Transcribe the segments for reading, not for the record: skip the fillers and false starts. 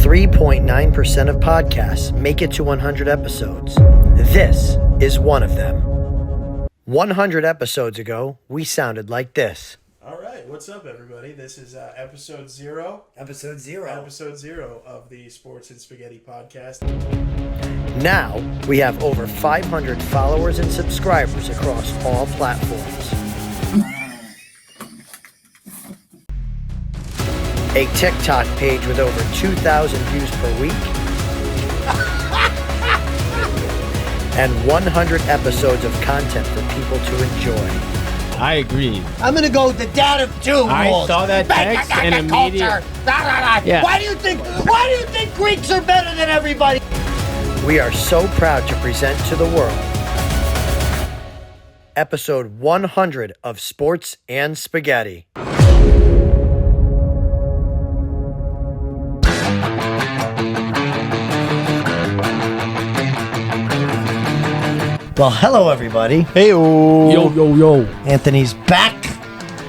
3.9% of podcasts make it to 100 episodes. This is one of them. 100 episodes ago, we sounded like this. All right, what's up, everybody? This is episode zero. Episode zero of the Sports and Spaghetti podcast. Now, we have over 500 followers and subscribers across all platforms. A TikTok page with over 2,000 views per week. And 100 episodes of content for people to enjoy. I agree. I'm gonna go with the dad of two rules. I saw that text and immediately. Yeah. Why do you think Greeks are better than everybody? We are so proud to present to the world episode 100 of Sports and Spaghetti. Well, hello everybody. Hey-o. Yo. Anthony's back.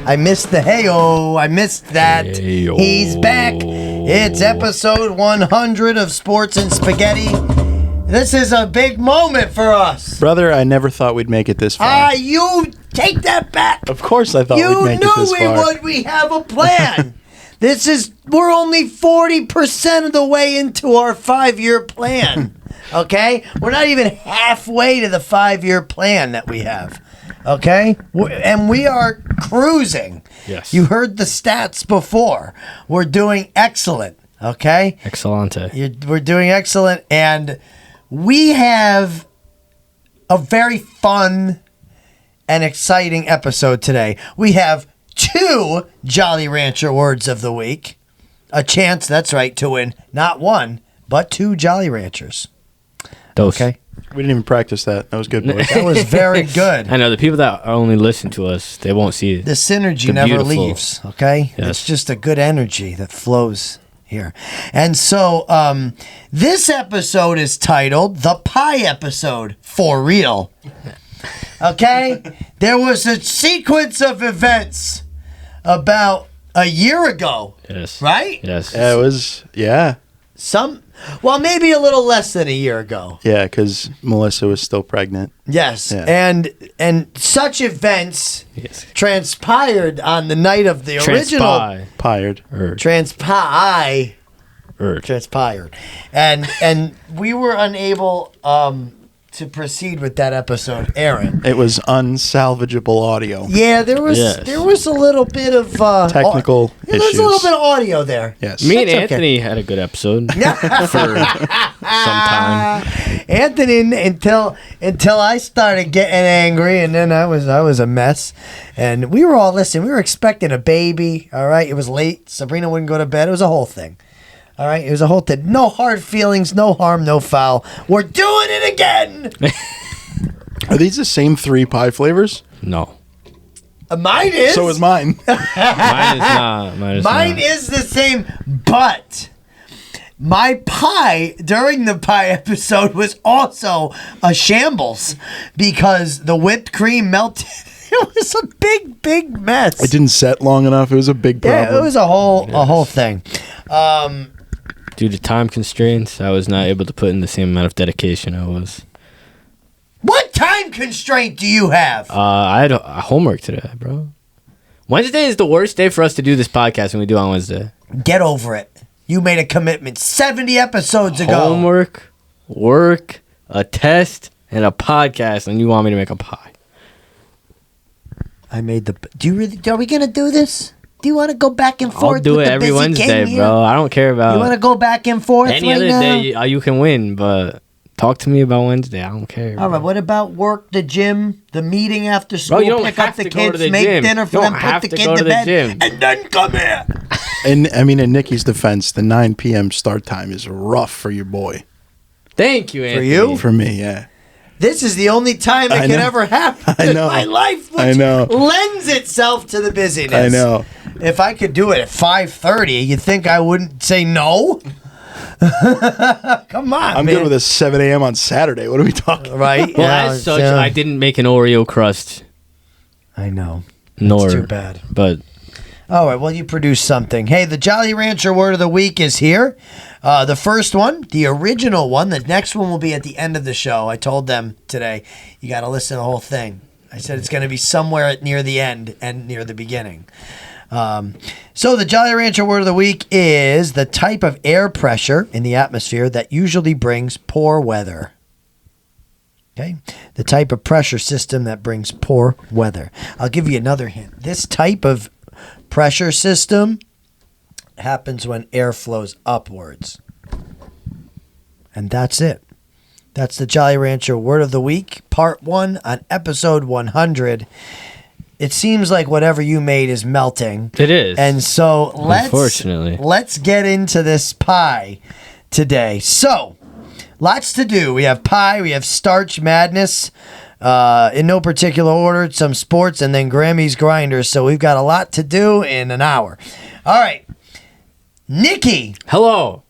I missed the hey-o. I missed that. Hey-o. He's back. It's episode 100 of Sports and Spaghetti. This is a big moment for us. Brother, I never thought we'd make it this far. You take that back. Of course I thought we'd make it this far. You knew we would. We have a plan. We're only 40% of the way into our 5-year plan. Okay? We're not even halfway to the 5-year plan that we have. Okay? And we are cruising. Yes. You heard the stats before. We're doing excellent. Okay? Excellente. We're doing excellent. And we have a very fun and exciting episode today. We have 2 Jolly Rancher words of the week. A chance, that's right, to win not 1, but 2 Jolly Ranchers. Okay. We didn't even practice that. That was good, boys. That was very good. I know the people that only listen to us, they won't see it. The synergy The never beautiful. leaves, okay? Yes. It's just a good energy that flows here. And so this episode is titled The Pie Episode, for real. Okay? There was a sequence of events about a year ago. Yes. Right? Yes. Yeah, it was, yeah. Maybe a little less than a year ago. Yeah, because Melissa was still pregnant. Yes. Yeah. And such events Yes. transpired on the night of the original transpired. And we were unable to proceed with that episode, Aaron. It was unsalvageable audio. Yeah, there was a little bit of Technical There was issues. a little bit of audio there. Yes. Me and That's okay. Anthony had a good episode for some time. Anthony, until I started getting angry, and then I was a mess, and we were all listening. We were expecting a baby. All right, it was late. Sabrina wouldn't go to bed. It was a whole thing. All right, it was a whole thing. No hard feelings, no harm, no foul. We're doing it again. Are these the same 3 pie flavors? No. Mine is. So is mine. Mine is not. Mine is the same, but my pie during the pie episode was also a shambles because the whipped cream melted. It was a big mess. It didn't set long enough. It was a big problem. Yeah, it was a whole thing. Due to time constraints, I was not able to put in the same amount of dedication I was. What time constraint do you have? I had a homework today, bro. Wednesday is the worst day for us to do this podcast when we do on Wednesday. Get over it. You made a commitment 70 episodes ago. Homework, work, a test, and a podcast, and you want me to make a pie. I made the. Are we gonna do this? Do you want to go back and forth? I'll do with it the every busy Wednesday, game bro. I don't care about. You want to go back and forth any right other now? day? You can win, but talk to me about Wednesday. I don't care. All right. What about work, the gym, the meeting after school? Bro, you don't pick have up the to go to kids, the make gym. dinner for You them, don't put have the to kid go to to the bed, gym. and then come here. And I mean, in Nikki's defense, the 9 p.m. start time is rough for your boy. Thank you, Anthony. you? For me, yeah. This is the only time it can ever happen in my life, which lends itself to the busyness. I know. If I could do it at 5:30, you think I wouldn't say no? Come on, I'm man. good with a 7 a.m. on Saturday. What are we talking about? Right? Well, Yeah, as such, I didn't make an Oreo crust. I know. Nor, It's too bad. But All right, well, you produced something. Hey, the Jolly Rancher word of the week is here. The first one, the original one. The next one will be at the end of the show. I told them today, you got to listen to the whole thing. I said it's going to be somewhere near the end and near the beginning. So the Jolly Rancher word of the week is the type of air pressure in the atmosphere that usually brings poor weather. Okay, the type of pressure system that brings poor weather. I'll give you another hint. This type of pressure system happens when air flows upwards. And that's it. That's the Jolly Rancher Word of the Week, Part 1 on Episode 100. It seems like whatever you made is melting. It is. And so Unfortunately. let's get into this pie today. So, lots to do. We have pie, we have Starch Madness, in no particular order, some sports, and then Grammy's Grinders. So we've got a lot to do in an hour. All right. Nikki. Hello.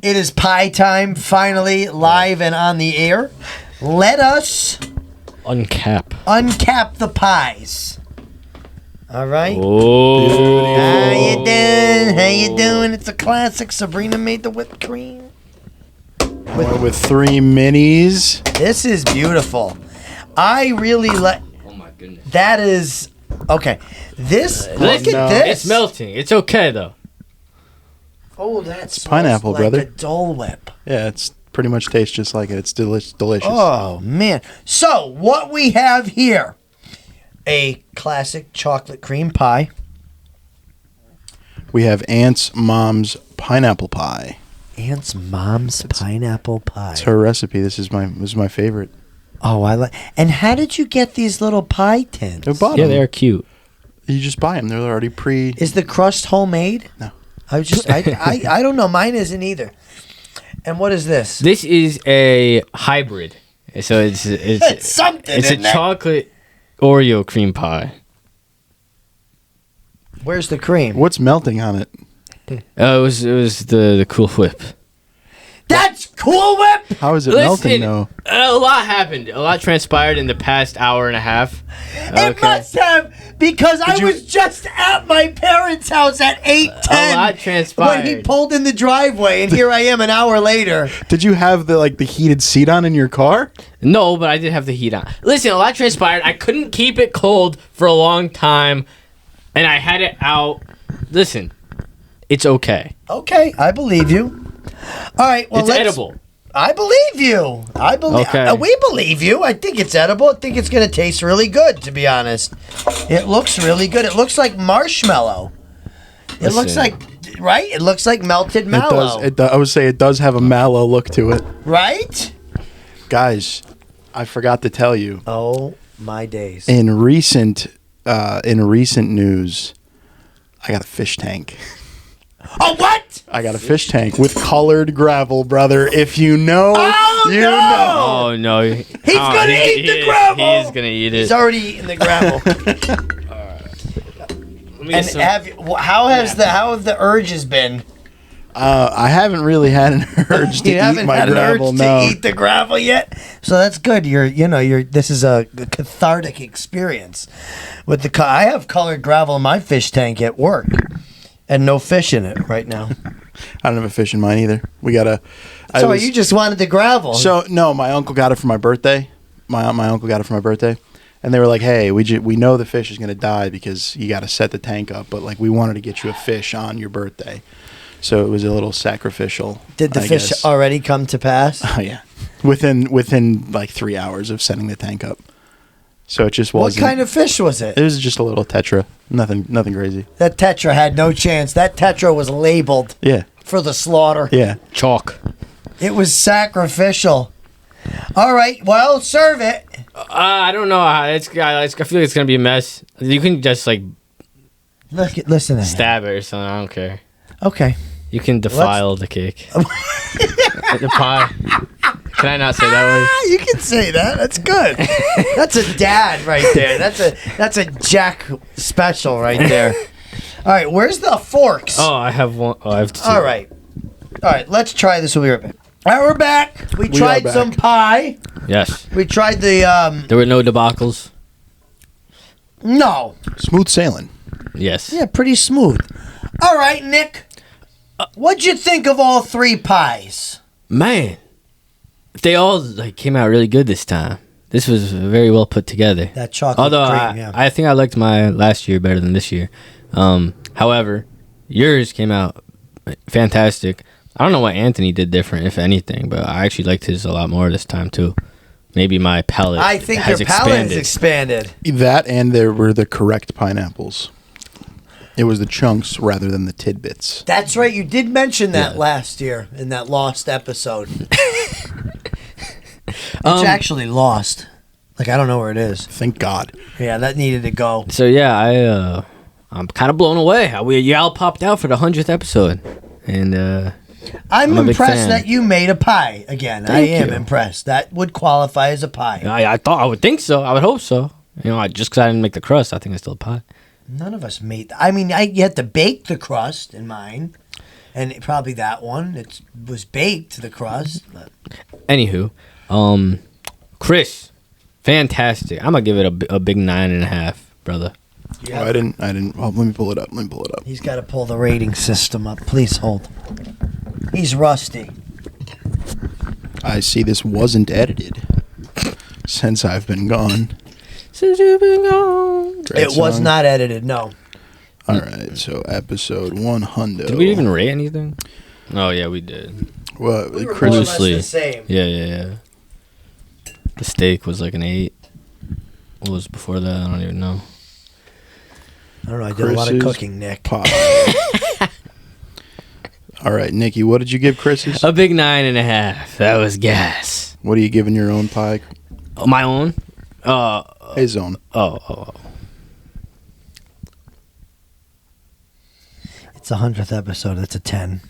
It is pie time, finally, live and on the air. Let us uncap the pies. All right. Oh. How you doing? How you doing? It's a classic. Sabrina made the whipped cream. Went with 3 minis. This is beautiful. I really like. Oh my goodness. That is okay. This. Look Listen, at this. It's melting. It's okay though. Oh, that's pineapple, like brother. a Dole Whip. Yeah, it's pretty much tastes just like it. It's delicious. Oh man! So what we have here, a classic chocolate cream pie. We have Aunt's mom's pineapple pie. Aunt's mom's pineapple pie. It's her recipe. This is my favorite. Oh, I like. And how did you get these little pie tins? I bought Yeah, them. they are cute. You just buy them. They're already pre. Is the crust homemade? No. I don't know. Mine isn't either. And what is this? This is a hybrid. So it's It's something. it's a isn't it? chocolate Oreo cream pie. Where's the cream? What's melting on it? It was the Cool Whip. That's Cool Whip. How is it Listen, melting though? A lot happened. A lot transpired in the past hour and a half. It must have, because I was just at my parents' house at 8:10 A lot transpired. when he pulled in the driveway, and here I am an hour later. Did you have the heated seat on in your car? No, but I did have the heat on. Listen, a lot transpired. I couldn't keep it cold for a long time, and I had it out. Listen, it's okay. Okay, I believe you. All right, well, It's edible. I believe you. I believe. Okay. We believe you. I think it's edible. I think it's going to taste really good. To be honest, it looks really good. It looks like marshmallow. It looks Listen. like right. It looks like melted mallow. It does. I would say it does have a mallow look to it. Right? Guys, I forgot to tell you. Oh my days! In recent news, I got a fish tank. Oh what? I got a fish tank with colored gravel, brother. If you know, Oh, you no! know. Oh no, he's gonna eat the gravel! He's gonna eat it. He's already eating the gravel. Let me And get some- how have the urges been? I haven't really had an urge to You eat haven't my had an gravel. urge No. to eat the gravel yet, so that's good. This is a cathartic experience. With I have colored gravel in my fish tank at work, and no fish in it right now. I don't have a fish in mine either. We got a. So you just wanted the gravel? So no, my uncle got it for my birthday. My uncle got it for my birthday, and they were like, "Hey, we know the fish is gonna die because you got to set the tank up, but like we wanted to get you a fish on your birthday." So it was a little sacrificial. Did the I fish guess. already come to pass? Oh yeah, within like 3 hours of setting the tank up. So it just What wasn't. kind of fish was it? It was just a little tetra. Nothing crazy. That tetra had no chance. That tetra was labeled Yeah, for the slaughter. yeah. chalk. It was sacrificial. All right, well, serve it. I don't know. I feel like it's gonna be a mess. You can just like Listen to him. stab it or something. I don't care. Okay. You can defile the cake. The pie. Can I not say that word? You can say that. That's good. That's a dad right there. That's a Jack special right there. All right, where's the forks? Oh, I have one. Oh, I have two. All right, let's try this. We'll be right back. All right, we're back. We tried back. some pie. Yes. We tried the There were no debacles. no. Smooth sailing. Yes. Yeah, pretty smooth. All right, Nick. What'd you think of all three pies? Man, they all came out really good this time. This was very well put together. That chocolate Although cream, yeah. I think I liked my last year better than this year. However, yours came out fantastic. I don't know what Anthony did different, if anything, but I actually liked his a lot more this time too. Maybe my palate I think has your palate has expanded. That and there were the correct pineapples. It was the chunks rather than the tidbits. That's right. You did mention that Yeah. last year in that lost episode. It's actually lost. Like, I don't know where it is. Thank God. Yeah, that needed to go. So yeah, I'm kind of blown away. You all popped out for the 100th episode, and I'm I'm a big impressed fan. that you made a pie again. Thank I am you. impressed. That would qualify as a pie. I thought I would think so. I would hope so. Just because I didn't make the crust, I think it's still a pie. None of us made. I mean, you had to bake the crust in mine, and probably that one. It was baked the crust. But. Anywho, Chris, fantastic. I'm gonna give it a big 9.5, brother. Oh, I didn't. Well, let me pull it up. He's got to pull the rating system up. Please hold. He's rusty. I see this wasn't edited since I've been gone. Since you've been gone. Great It was song. not edited. No. All right, so episode 100. Did we even rate anything? Oh yeah, we did. Well, We were Chris more or is less Loosely. the same. Yeah. The steak was like an 8. What was before that? I don't even know. I don't know. I did a lot of Chris's cooking, Nick. pie. All right, Nikki, what did you give Chris's? A big 9.5. That was gas. What are you giving your own pie? Oh, my own? His own. Oh. It's the 100th episode. That's a 10.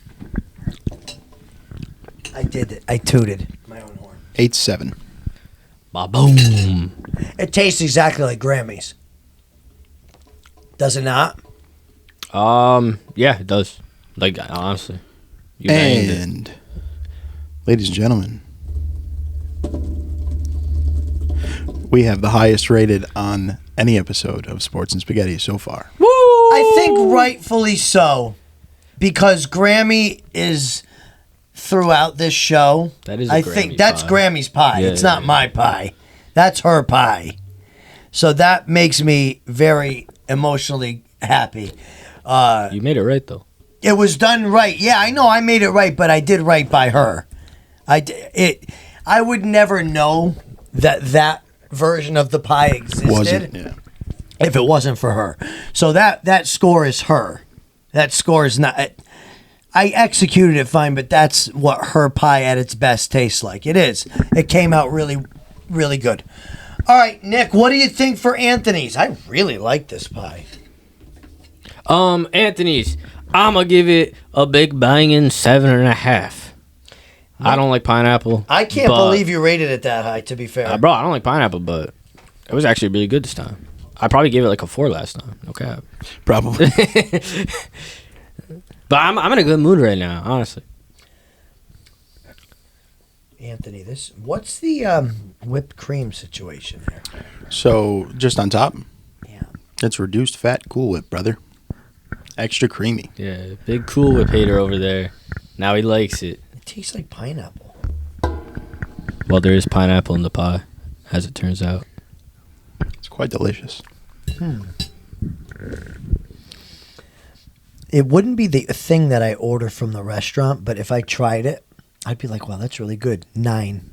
I did it. I tooted my own horn. 8.7. Ba-boom. It tastes exactly like Grammys. Does it not? Yeah, it does. Like, honestly. You named it. And, ladies and gentlemen, we have the highest rated on any episode of Sports and Spaghetti so far. I think rightfully so, because Grammy is throughout this show. That is a I Grammy think that's pie. Grammy's pie. Yeah, It's yeah, not yeah. my pie. That's her pie. So that makes me very emotionally happy. You made it right, though. It was done right. Yeah, I know I made it right, but I did right by her. I would never know that version of the pie existed Wasn't, yeah. if it wasn't for her. So that score is her. That score is not. I executed it fine, but that's what her pie at its best tastes like. It is. It came out really, really good. All right, Nick, what do you think for Anthony's? I really like this pie. Anthony's. I'm gonna give it a big banging 7.5. I don't like pineapple. I can't but- believe you rated it that high, to be fair. Bro, I don't like pineapple, but it was actually really good this time. I probably gave it like a 4 last time. No cap. Probably. But I'm in a good mood right now, honestly. Anthony, what's the whipped cream situation there? So, just on top, Yeah. it's reduced fat Cool Whip, brother. Extra creamy. Yeah, big Cool Whip hater over there. Now he likes it. It tastes like pineapple. Well, there is pineapple in the pie, as it turns out. It's quite delicious. It wouldn't be the thing that I order from the restaurant, but if I tried it, I'd be like, wow, that's really good. 9.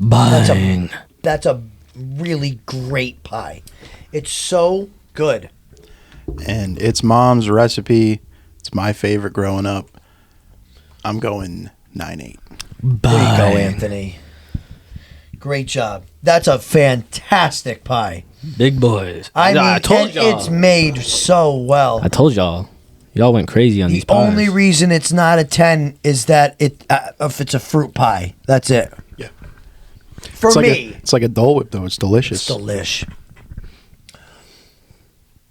Bang. That's a really great pie. It's so good. And it's mom's recipe. It's my favorite growing up. I'm going 9.8. There you go, Anthony. Great job. That's a fantastic pie. Big boys. I mean, I told and y'all. it's made so well. I told y'all. Y'all went crazy on The these pies. only reason it's not a 10 is that if it's a fruit pie. That's it. Yeah. For It's like me. it's like a Dole Whip, though. It's delicious. It's delish.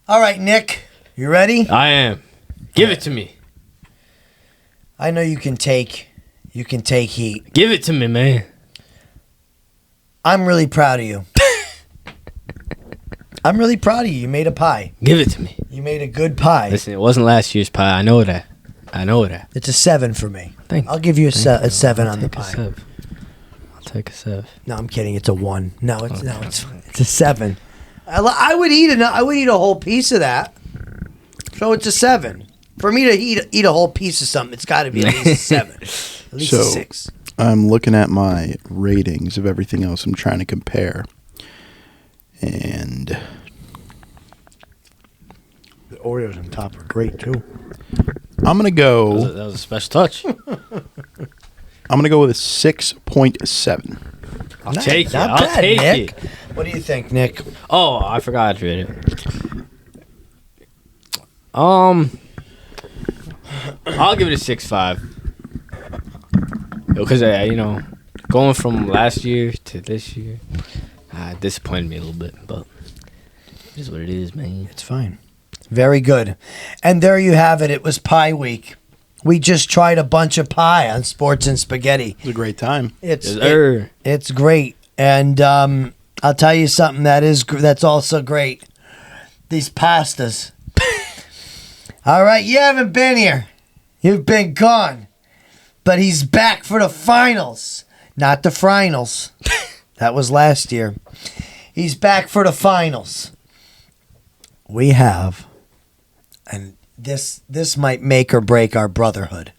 All right, Nick. You ready? I am. Give it to me. I know you can take heat. Give it to me, man. I'm really proud of you. I'm really proud of you. You made a pie. Give it to me. You made a good pie. Listen, it wasn't last year's pie. I know that. It's a 7 for me. Thank you. I'll give you a 7 on the Take a pie. sev. I'll take a sev. No, I'm kidding. It's a 1. No, it's a 7. I would eat a whole piece of that. So it's a 7. For me to eat a whole piece of something, it's got to be at least a 7. At least a 6. I'm looking at my ratings of everything else I'm trying to compare. And The Oreos on top are great too. I'm going to go... That was a special touch. I'm going to go with a 6.7. I'll take it. Not I'll bad, take Nick. it. What do you think, Nick? Oh, I forgot to read it. I'll give it a 6.5. Because going from last year to this year, disappointed me a little bit, but it is what it is, man. It's fine. Very good. And there you have it. It was Pie Week. We just tried a bunch of pie on Sports and Spaghetti. It was a great time. It's great. And I'll tell you something that's also great. These pastas. All right, you haven't been here. You've been gone. But he's back for the finals. Not the finals. That was last year. He's back for the finals. We have, and this might make or break our brotherhood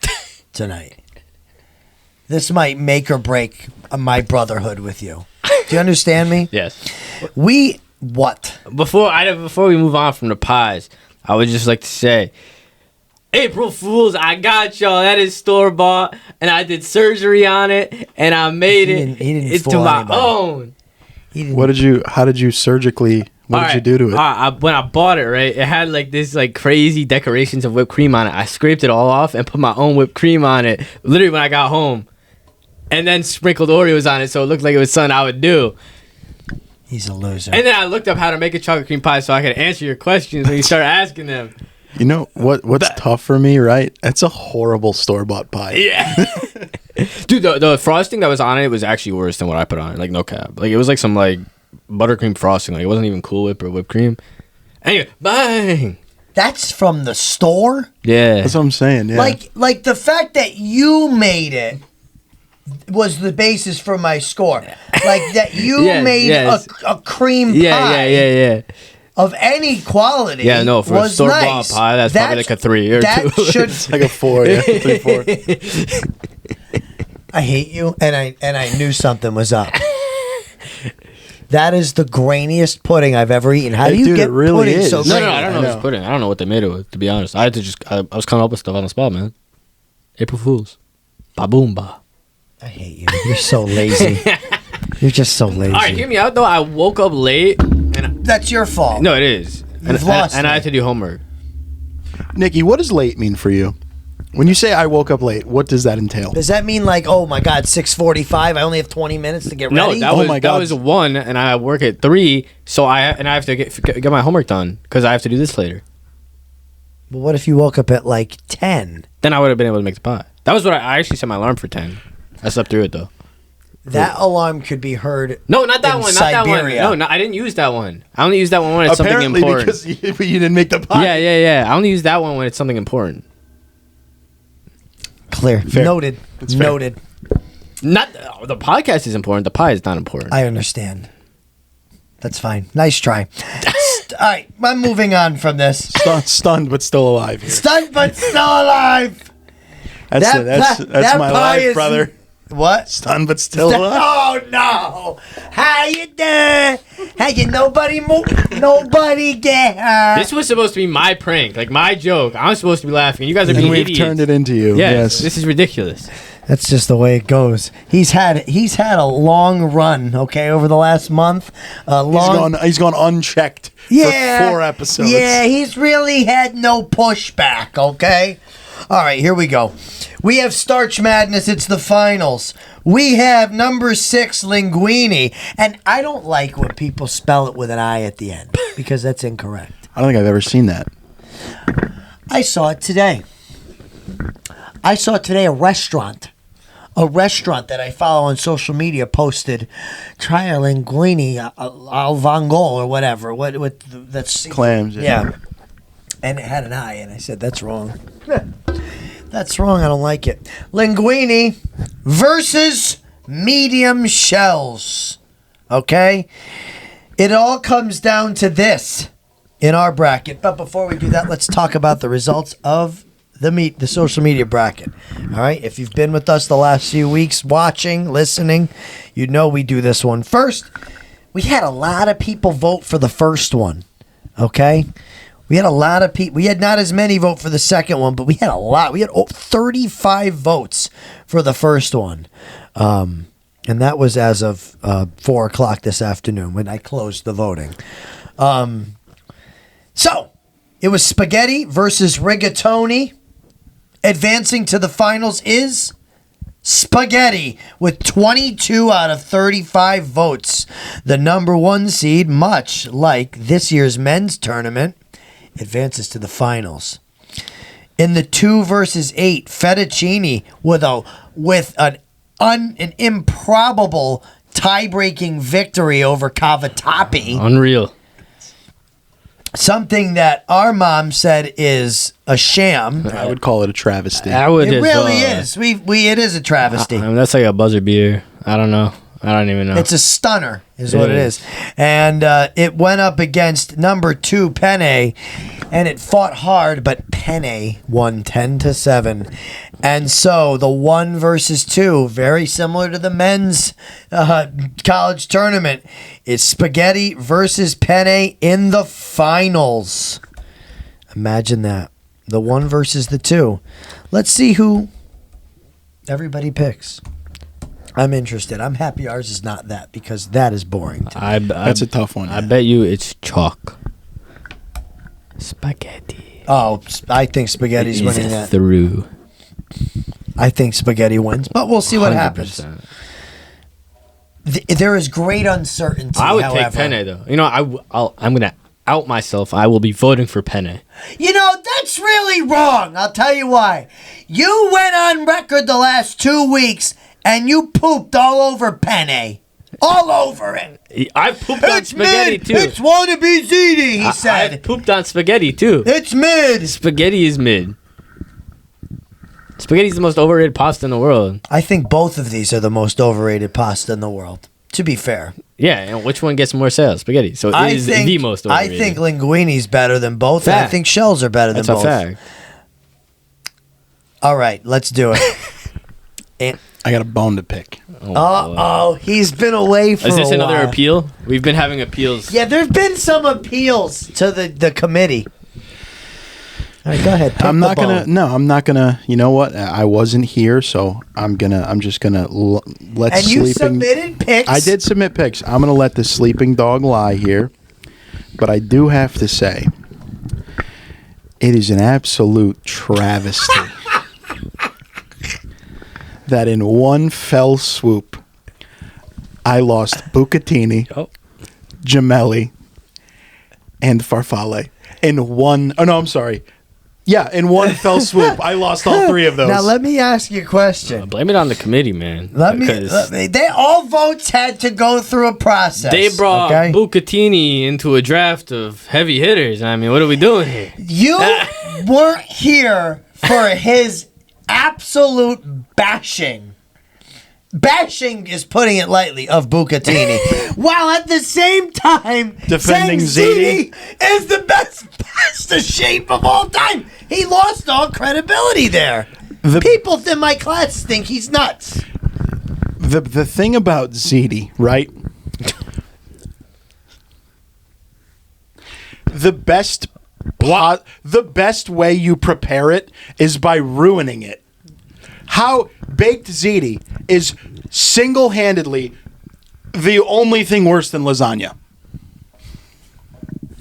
tonight. This might make or break my brotherhood with you. Do you understand me? Yes. What? Before we move on from the pies, I would just like to say, April Fools, I got y'all. That is store-bought, and I did surgery on it, and I made it into my own. How did you surgically, what did you do to it? When I bought it, right, it had like this like crazy decorations of whipped cream on it. I scraped it all off and put my own whipped cream on it, literally when I got home, and then sprinkled Oreos on it so it looked like it was something I would do. He's a loser. And then I looked up how to make a chocolate cream pie so I could answer your questions when you start asking them. You know what's tough for me, right? That's a horrible store-bought pie. Yeah. Dude, the frosting that was on it was actually worse than what I put on it. Like, no cap. Like, it was like some, like, buttercream frosting. Like, it wasn't even Cool Whip or whipped cream. Anyway, bang! That's from the store? Yeah. That's what I'm saying, yeah. Like the fact that you made it was the basis for my score. Like, that you made a cream pie. Yeah. Of any quality. Yeah, no, for a store-bought nice. pie, that's probably like a 3 or 2. It's like a 4, yeah. 3, 4. I hate you, and I knew something was up. That is the grainiest pudding I've ever eaten. How do you get really pudding is. so No, grainy? I don't know if it's pudding. I don't know what they made it with, to be honest. I was coming up with stuff on the spot, man. April Fools. Ba-boom-ba. I hate you. You're so lazy. You're just so lazy. All right, hear me out, though. I woke up late. That's your fault. No, it is. You've lost and me. I had to do homework. Nikki, what does late mean for you? When you say I woke up late, what does that entail? Does that mean like, oh my God, 6:45? I only have 20 minutes to get ready. No, that was 1, and I work at 3, so I have to get my homework done because I have to do this later. But what if you woke up at like 10? Then I would have been able to make the pie. That was what I actually set my alarm for 10. I slept through it though. That alarm could be heard. No, not that in one. Siberia. Not that one. No, I didn't use that one. I only use that one when it's something important. Because you didn't make the pie. Yeah. I only use that one when it's something important. Clear. Fair. Noted. That's fair. Noted. Not the podcast is important. The pie is not important. I understand. That's fine. Nice try. All right, I'm moving on from this. Stunned but still alive here. Stunned but still alive. That's my life, brother. What? Stunned but still alive. Oh no! How you doing? How you? Nobody get hurt. This was supposed to be my prank, like my joke. I'm supposed to be laughing. You guys are And being we've idiots. turned it into you. Yes, Yes. this is ridiculous. That's just the way it goes. He's had a long run. Okay, over the last month. He's gone unchecked for 4 episodes. Yeah, he's really had no pushback. Okay. All right, here we go. We have Starch Madness. It's the finals. We have number 6 Linguini, and I don't like when people spell it with an I at the end because that's incorrect. I don't think I've ever seen that. I saw it today. A restaurant a restaurant that I follow on social media posted, try a linguine al vongole or whatever. That's Clams. yeah. And it had an I, and I said, that's wrong. That's wrong. I don't like it. Linguine versus medium shells. Okay? It all comes down to this in our bracket. But before we do that, let's talk about the results of the social media bracket. All right? If you've been with us the last few weeks, watching, listening, you know we do this one first. We had a lot of people vote for the first one. Okay? We had a lot of people. We had not as many vote for the second one, but we had a lot. We had 35 votes for the first one. And that was as of 4 o'clock this afternoon when I closed the voting. So, it was spaghetti versus rigatoni. Advancing to the finals is spaghetti with 22 out of 35 votes. The number one seed, much like this year's men's tournament, advances to the finals. In the 2 versus 8, fettuccine with an improbable tie-breaking victory over cavatappi. Unreal. Something that our mom said is a sham. I would call it a travesty. I would It as really well. is. It is a travesty. I mean, that's like a buzzer beater. I don't know. I don't even know. It's a stunner, is It what it is. is. And it went up against number 2, Penne, and it fought hard, but Penne won 10-7. And so the 1 versus 2, very similar to the men's college tournament, is spaghetti versus Penne in the finals. Imagine that. The 1 versus the 2. Let's see who everybody picks. I'm interested. I'm happy ours is not that, because that is boring. That's a tough one. I bet you it's chalk. Spaghetti. Oh, I think spaghetti's It is winning that. through. I think spaghetti wins, but we'll see what happens. 100%. There is great uncertainty. I would however. take Penne though. You know, I'm gonna out myself. I will be voting for Penne. You know, that's really wrong. I'll tell you why. You went on record the last 2 weeks and you pooped all over Penne. All over it. I pooped on spaghetti too. It's wannabe ziti, he I said. pooped on spaghetti too. It's mid. Spaghetti is mid. Spaghetti's the most overrated pasta in the world. I think both of these are the most overrated pasta in the world, to be fair. Yeah, and which one gets more sales? Spaghetti. So it is the most overrated. I think linguine's better than both, and I Fact. think shells are better That's than a both. fact. All right, let's do it. And, I got a bone to pick. uh-oh, he's been away for Is this a another while. appeal? We've been having appeals. Yeah, there've been some appeals to the committee. All right, go ahead. pick I'm the not gonna. bone. No, I'm not gonna. You know what? I wasn't here, so I'm just gonna let And you sleeping. submitted picks. I did submit picks. I'm gonna let the sleeping dog lie here, but I do have to say, it is an absolute travesty that in one fell swoop, I lost Bucatini, Oh. Gemelli, and Farfalle in one. Oh no, I'm sorry. Yeah, in one fell swoop, I lost all 3 of those. Now let me ask you a question. Blame it on the committee, man. Let me. Because They all votes had to go through a process. they brought okay? Bucatini into a draft of heavy hitters. I mean, what are we doing here? You weren't here for his absolute bashing. Bashing is putting it lightly of Bucatini, while at the same time Defending saying Ziti is the best pasta shape of all time. He lost all credibility there. People in my class think he's nuts. The thing about ziti, right? The best way you prepare it is by ruining it. How baked ziti is single-handedly the only thing worse than lasagna.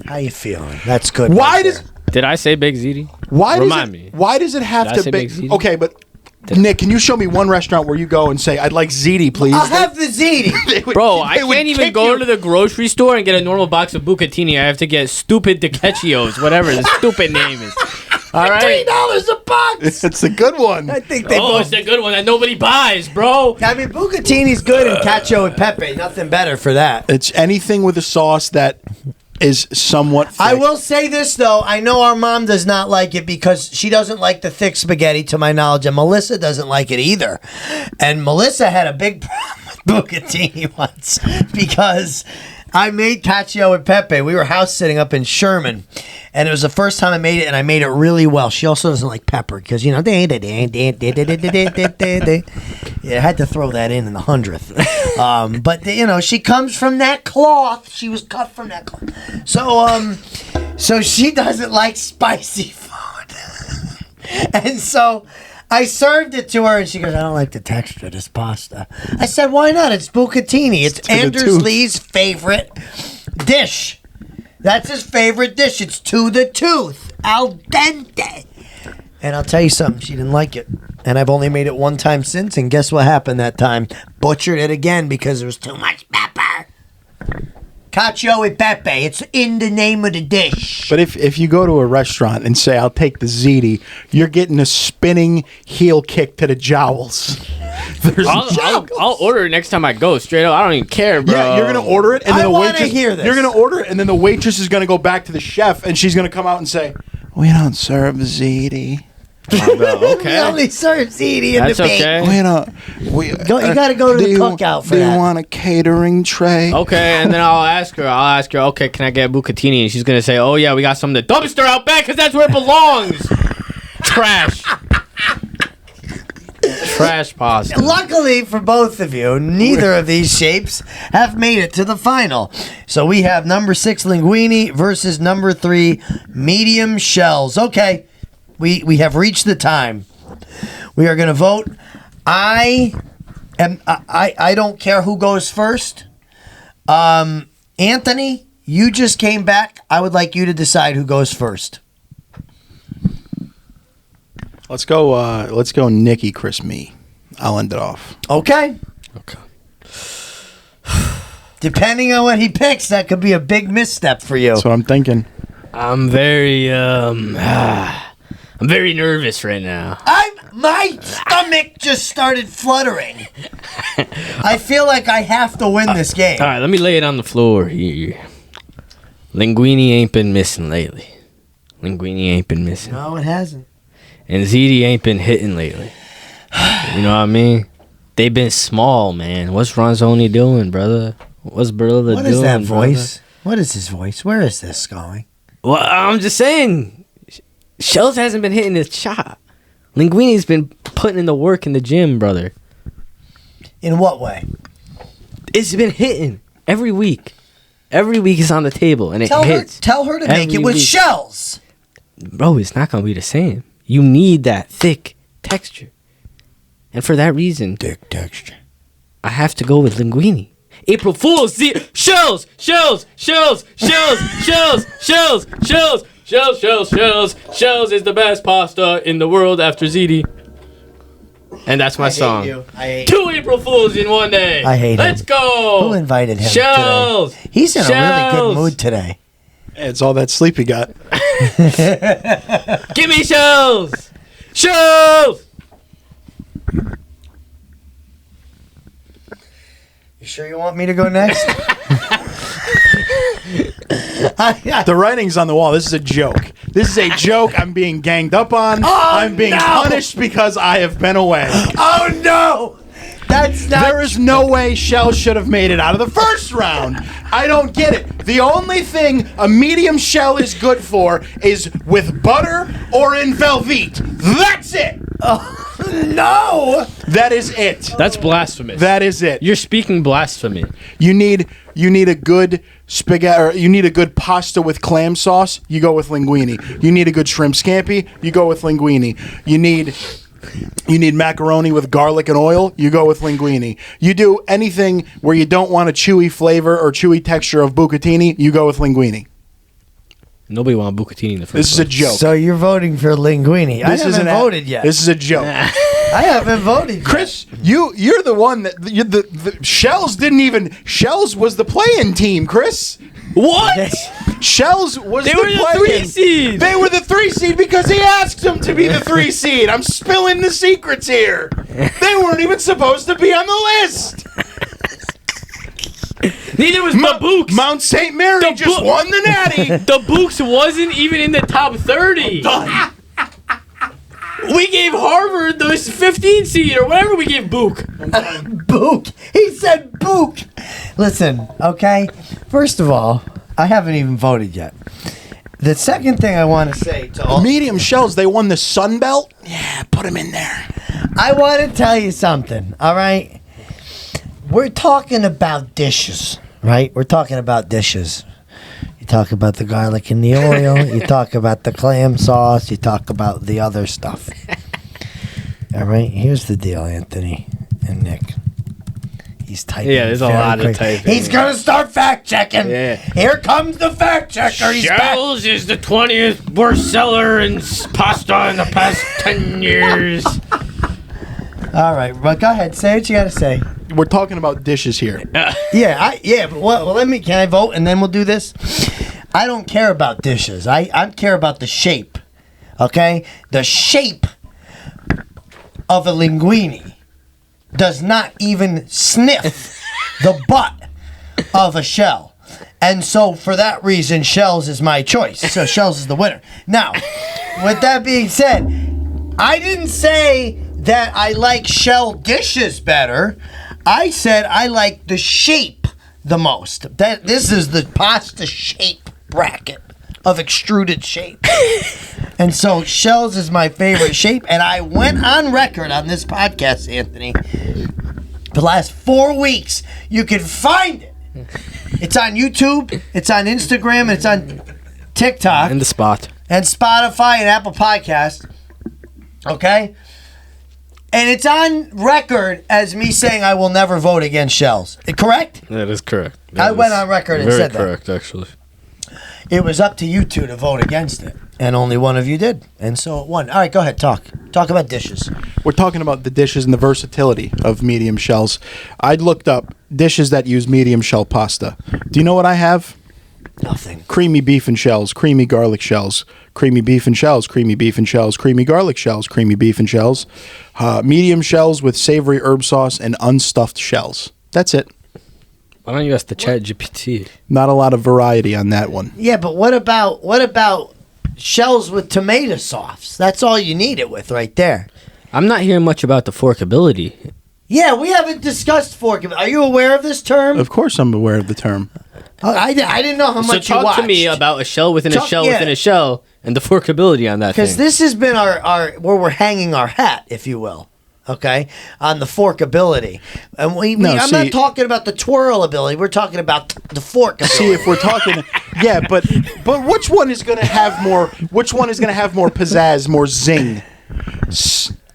How you feeling? That's good. Why right does there. Did I say Big Ziti? Remind me. Why does it have Did I to say be Big Ziti? okay? But Nick, can you show me one restaurant where you go and say, "I'd like ziti, please"? I'll have the ziti. Bro, I can't even go to the grocery store and get a normal box of Bucatini. I have to get stupid DiCeccios, whatever the stupid name is. All right. $3 a box. It's a good one. I think they Oh, both. it's a good one that nobody buys, bro. I mean, bucatini's good and cacio e pepe. Nothing better for that. It's anything with a sauce that is somewhat thick. I will say this, though. I know our mom does not like it because she doesn't like the thick spaghetti, to my knowledge, and Melissa doesn't like it either. And Melissa had a big problem with bucatini once because I made cacio e pepe. We were house sitting up in Sherman, and it was the first time I made it, and I made it really well. She also doesn't like pepper because, you know, yeah, I had to throw that in the 100th. But, you know, she comes from that cloth. She was cut from that cloth. So she doesn't like spicy food. And so I served it to her, and she goes, I don't like the texture of this pasta. I said, why not? It's bucatini. It's to the Anders tooth. Lee's favorite dish. That's his favorite dish. It's to the tooth. Al dente. And I'll tell you something, she didn't like it. And I've only made it one time since, and guess what happened that time? Butchered it again because there was too much pepper. Cacio e pepe. It's in the name of the dish. But if you go to a restaurant and say, I'll take the ziti, you're getting a spinning heel kick to the jowls. There's I'll order it next time I go. Straight up, I don't even care, bro. Yeah, you're gonna order it, and I then the wanna waitress. hear this. You're gonna order it, and then the waitress is gonna go back to the chef, and she's gonna come out and say, "We don't serve ziti. Oh, bro, We okay. only serve ziti in That's the bake. okay. We don't. We You gotta go to the cookout for Do that. you want a catering tray? Okay, and then I'll ask her, okay, can I get bucatini? And she's going to say, oh, yeah, we got some in the dumpster out back because that's where it belongs. Trash. Trash pasta. Luckily for both of you, neither of these shapes have made it to the final. So we have number 6 linguine versus number 3 medium shells. Okay, we have reached the time. We are going to vote. I don't care who goes first. Anthony, you just came back. I would like you to decide who goes first. Let's go. Nikki, Chris, me. I'll end it off. Okay. Okay. Depending on what he picks, that could be a big misstep for you. That's what I'm thinking. I'm very nervous right now. My stomach just started fluttering. I feel like I have to win this game. All right, let me lay it on the floor here. Linguine ain't been missing lately. Linguine ain't been missing. No, it hasn't. And ZD ain't been hitting lately. You know what I mean? They been small, man. What's Ronzoni doing, brother? What's Berla doing? What is that brother? voice? What is his voice? Where is this going? Well, I'm just saying. Shells hasn't been hitting his shot. Linguini's been putting in the work in the gym, brother. In what way? It's been hitting every week. Every week it's on the table and it hits. Tell her to make every it with week. shells. Bro, it's not gonna be the same. You need that thick texture. And for that reason, Thick texture. I have to go with linguine. April Fool's shells, shells, shells, shells, shells, shells, shells, shells, shells, shells, shells is the best pasta in the world after ziti. And that's my song. I hate 2 April Fools in one day. I hate Let's him. go. Who invited him Shells. today? He's in a really good Shells. mood today. It's all that sleep you got. Give me shells. Shells. You sure you want me to go next? The writing's on the wall. This is a joke. This is a joke. I'm being ganged up on. I'm being punished because I have been away. Oh no! That's not. There is no way Shell should have made it out of the first round. I don't get it. The only thing a medium shell is good for is with butter or in Velveet. That's it. No! That is it. That's blasphemous. That is it. You're speaking blasphemy. You need a good spaghetti, or you need a good pasta with clam sauce. You go with linguine. You need a good shrimp scampi. You go with linguine. You need macaroni with garlic and oil. You go with linguine. You do anything where you don't want a chewy flavor or chewy texture of bucatini. You go with linguine. Nobody wanted bucatini in the first This is a place. joke. So you're voting for linguine. I haven't voted yet. This is a joke. I haven't voted yet. Chris, you're the one that the Shells didn't even. Shells was the play-in team, Chris. What? Shells was They the were the play-in. 3 seed. They were the 3 seed because he asked them to be the 3 seed. I'm spilling the secrets here. They weren't even supposed to be on the list. Neither was the Books. Mount St. Mary The just Bo- won the Natty. The Books wasn't even in the top 30. We gave Harvard the 15 seed or whatever we gave Book. Book. He said book. Listen, okay? First of all, I haven't even voted yet. The second thing I want to say to all... Medium Shells, they won the Sun Belt. Yeah, put them in there. I want to tell you something, all right? We're talking about dishes, right? We're talking about dishes. You talk about the garlic and the oil. You talk about the clam sauce. You talk about the other stuff. All right? Here's the deal, Anthony and Nick. He's typing. Yeah, there's a very lot of quick. typing. He's going to start fact-checking. Yeah. Here comes the fact-checker. He's back. Shells is the 20th worst seller in pasta in the past 10 years. All right, but go ahead. Say what you got to say. We're talking about dishes here. Yeah, but well, let me. Can I vote and then we'll do this? I don't care about dishes. I care about the shape. Okay, the shape of a linguine does not even sniff the butt of a shell, and so for that reason, Shells is my choice. So Shells is the winner. Now, with that being said, I didn't say that I like shell dishes better. I said I like the shape the most. This is the pasta shape bracket of extruded shape. And so Shells is my favorite shape, and I went on record on this podcast, Anthony, the last 4 weeks. You can find it. It's on YouTube, it's on Instagram, it's on TikTok. In the spot. And Spotify and Apple Podcasts. Okay? And it's on record as me saying I will never vote against Shells. Correct? That is correct. I went on record and said that. Very correct, actually. It was up to you two to vote against it. And only one of you did. And so it won. All right, go ahead. Talk about dishes. We're talking about the dishes and the versatility of medium shells. I looked up dishes that use medium shell pasta. Do you know what I have? Nothing. Creamy beef and shells, creamy garlic shells, creamy beef and shells, creamy beef and shells, creamy garlic shells, creamy beef and shells, medium shells with savory herb sauce, and unstuffed shells. That's it. Why don't you ask the Chat GPT? Not a lot of variety on that one. Yeah, but what about shells with tomato sauce? That's all you need it with right there. I'm not hearing much about the forkability. Yeah, we haven't discussed fork. Are you aware of this term? Of course I'm aware of the term. I didn't know how So much you talk watched. to me about a shell within a shell Yeah. within a shell and the forkability on that thing. Because this has been our where we're hanging our hat, if you will. Okay, on the forkability, and I'm not talking about the twirl ability. We're talking about the fork ability. See, if we're talking, yeah, but which one is going to have more? Which one is going to have more pizzazz, more zing?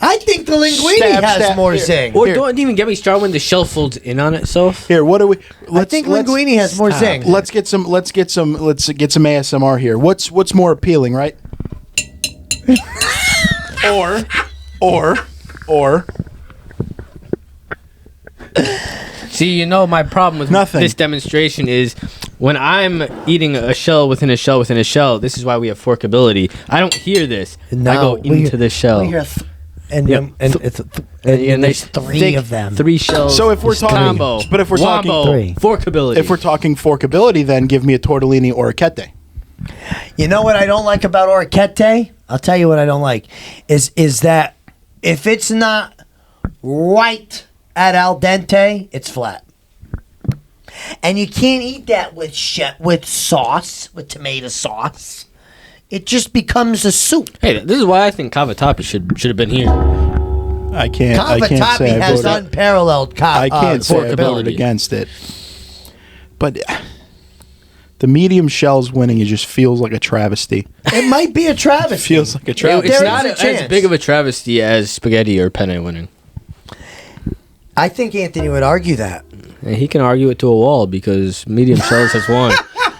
I think the linguine Stab, has stab. more Here. zing. Or don't even get me started when the shell folds in on itself. Here, what do we? I think linguine has more zing. Let's get some ASMR here. What's more appealing, right? or See, my problem with Nothing. this demonstration is when I'm eating a shell within a shell within a shell. This is why we have forkability. I don't hear this. I go into the shell. We hear and Yep. and there's three thick of them. 3 shells. So if we're talking- combo, but if we're talking- wombo, Three. forkability. if we're talking forkability, then give me a tortellini or a kette. You know what I don't like about orecchiette? I'll tell you what I don't like is that if it's not right at al dente, it's flat. And you can't eat that with sauce, with tomato sauce. It just becomes a soup. Hey, this is why I think cavatappi should have been here. I can't Cavatappi say I has voted. unparalleled I can't say I voted forkability. against it. But the medium shells winning, it just feels like a travesty. It might be a travesty. Feels like a It's travesty. There not is a as chance. big of a travesty as spaghetti or penne winning. I think Anthony would argue that. And he can argue it to a wall because medium shells has won.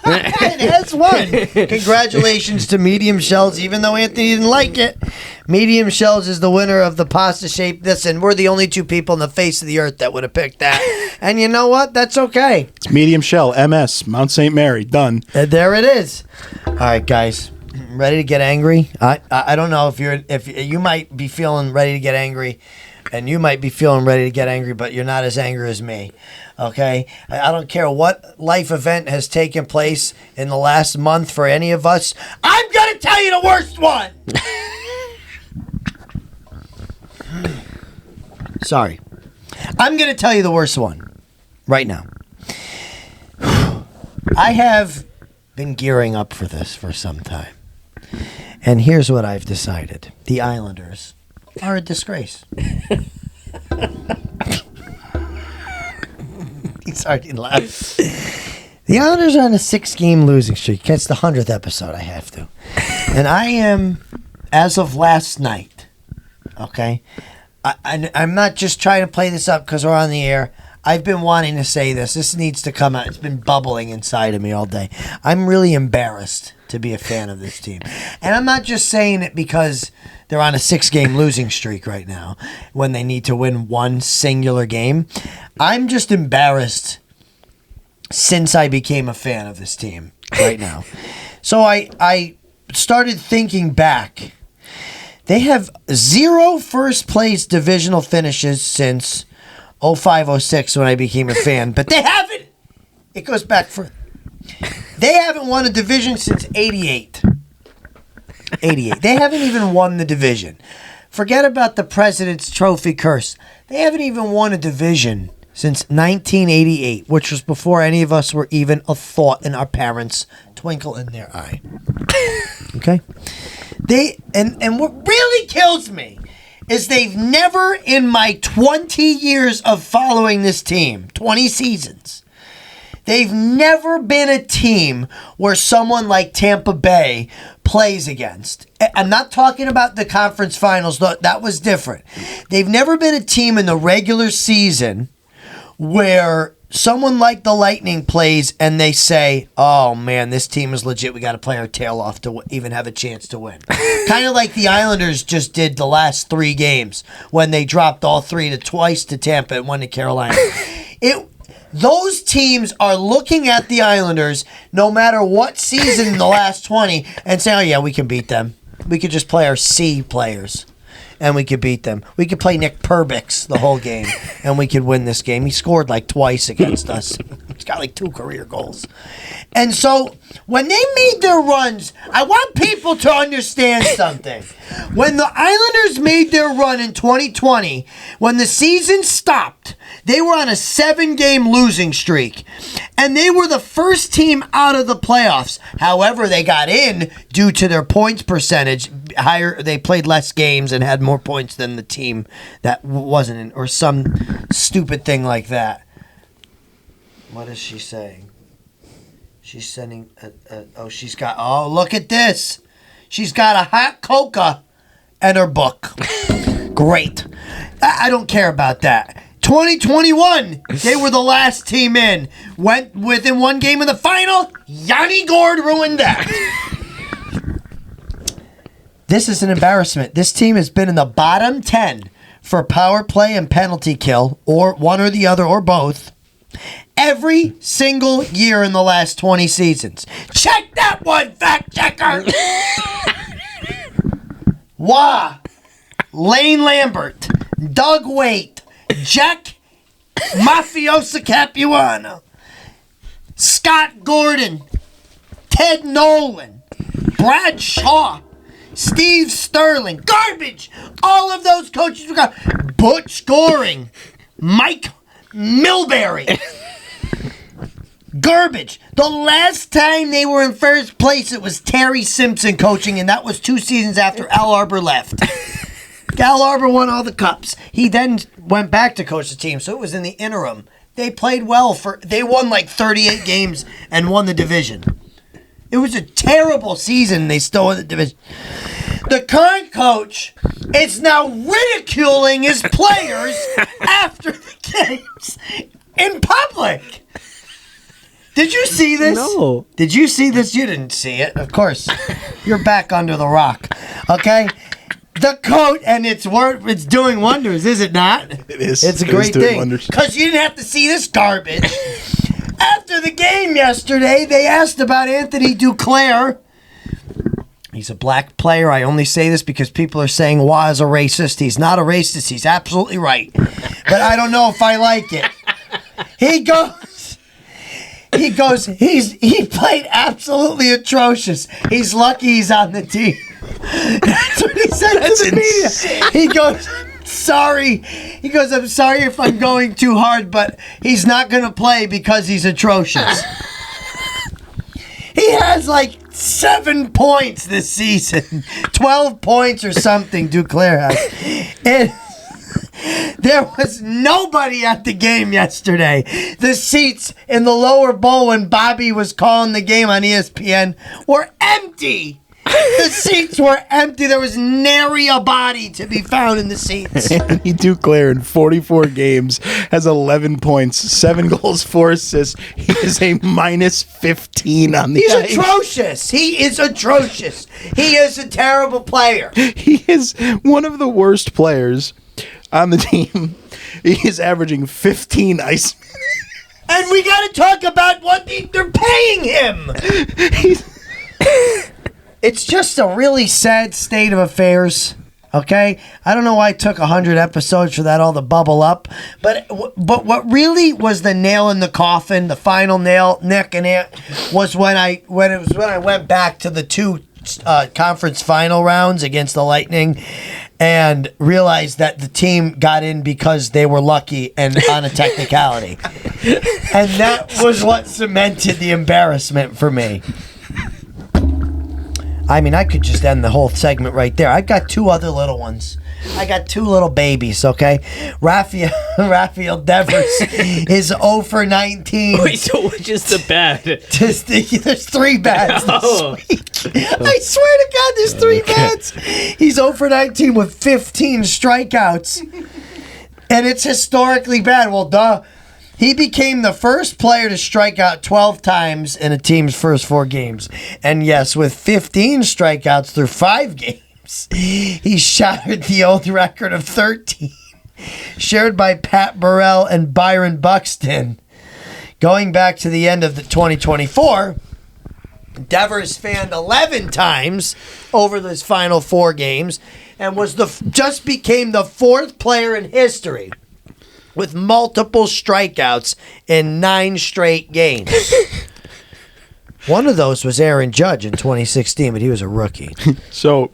It has won. Congratulations to Medium Shells, even though Anthony didn't like it. Medium Shells is the winner of the pasta shape. Listen, we're the only two people on the face of the earth that would have picked that. And you know what? That's okay. It's medium shell, MS, Mount St. Mary, done. There it is. All right, guys. Ready to get angry? I don't know if you might be feeling ready to get angry, and you might be feeling ready to get angry, but you're not as angry as me. Okay? I don't care what life event has taken place in the last month for any of us. I'm going to tell you the worst one. Sorry. I'm going to tell you the worst one right now. I have been gearing up for this for some time. And here's what I've decided. The Islanders are a disgrace. He's already laughed. The Islanders are on a 6-game losing streak. It's the 100th episode. I have to. And I am, as of last night, okay? I'm not just trying to play this up because we're on the air. I've been wanting to say this. This needs to come out. It's been bubbling inside of me all day. I'm really embarrassed to be a fan of this team. And I'm not just saying it because they're on a 6-game losing streak right now when they need to win one singular game. I'm just embarrassed since I became a fan of this team right now. So I started thinking back. They have 0 first-place divisional finishes since 05-06 when I became a fan. But they haven't. It goes back further. They haven't won a division since 88. 88. They haven't even won the division. Forget about the President's Trophy curse. They haven't even won a division since 1988, which was before any of us were even a thought in our parents' twinkle in their eye. Okay? And what really kills me is they've never, in my 20 years of following this team, 20 seasons, they've never been a team where someone like Tampa Bay plays against. I'm not talking about the conference finals. That was different. They've never been a team in the regular season where someone like the Lightning plays and they say, oh man, this team is legit. We got to play our tail off to even have a chance to win. Kind of like the Islanders just did the last 3 games when they dropped all 3 twice to Tampa and 1 to Carolina. Those teams are looking at the Islanders no matter what season in the last 20 and say, oh yeah, we can beat them. We could just play our C players. And we could beat them. We could play Nick Perbix the whole game, and we could win this game. He scored like twice against us. He's got like 2 career goals. And so when they made their runs, I want people to understand something. When the Islanders made their run in 2020, when the season stopped, they were on a 7-game losing streak, and they were the first team out of the playoffs. However, they got in due to their points percentage higher. They played less games and had more points than the team that wasn't in, or some stupid thing like that. What is she saying? She's sending look at this. She's got a hot coca and her book. Great. I don't care about that. 2021, they were the last team in. Went within 1 game of the final. Yanni Gord ruined that. This is an embarrassment. This team has been in the bottom 10 for power play and penalty kill, or one or the other, or both, every single year in the last 20 seasons. Check that one, fact checker. Wah, Lane Lambert, Doug Waite, Jack Mafiosa Capuano, Scott Gordon, Ted Nolan, Brad Shaw, Steve Sterling, garbage. All of those coaches were gone. Butch Goring, Mike Milbury, garbage. The last time they were in first place, it was Terry Simpson coaching, and that was 2 seasons after Al Arbor left. Al Arbor won all the cups. He then went back to coach the team, so it was in the interim. They played well they won like 38 games and won the division. It was a terrible season. They still won the division. The current coach is now ridiculing his players after the games in public. Did you see this? No. Did you see this? You didn't see it. Of course. You're back under the rock. Okay? The coat, and it's doing wonders, is it not? It is. It's a It is great doing thing. wonders. Because you didn't have to see this garbage. After the game yesterday, they asked about Anthony Duclair. He's a black player. I only say this because people are saying Wah is a racist. He's not a racist. He's absolutely right. But I don't know if I like it. He played absolutely atrocious. He's lucky he's on the team. That's what he said to the media. He goes, sorry. He goes, I'm sorry if I'm going too hard, but he's not going to play because he's atrocious. He has like 7 points this season. 12 points or something Duclair has. And there was nobody at the game yesterday. The seats in the lower bowl when Bobby was calling the game on ESPN were empty. The seats were empty. There was nary a body to be found in the seats. Anthony Duclair in 44 games has 11 points, 7 goals, 4 assists. He is a minus 15 on the He's ice. atrocious. He is atrocious. He is a terrible player. He is one of the worst players on the team. He is averaging 15 ice minutes. And we got to talk about what they're paying him. It's just a really sad state of affairs. Okay, I don't know why it took 100 episodes for that all to bubble up, but what really was the nail in the coffin, the final nail, Nick and Ant, was when I went back to the 2 conference final rounds against the Lightning and realized that the team got in because they were lucky and on a technicality, and that was what cemented the embarrassment for me. I mean, I could just end the whole segment right there. I've got 2 other little ones. I got 2 little babies, okay? Raphael Devers is 0 for 19. Wait, so which is the bad? There's 3 bads Oh. this week. I swear to God, there's 3 bads. He's 0 for 19 with 15 strikeouts. And it's historically bad. Well, duh. He became the first player to strike out 12 times in a team's first 4 games. And yes, with 15 strikeouts through 5 games, he shattered the old record of 13, shared by Pat Burrell and Byron Buxton. Going back to the end of the 2024, Devers fanned 11 times over his final 4 games and just became the 4th player in history with multiple strikeouts in 9 straight games. One of those was Aaron Judge in 2016, but he was a rookie. So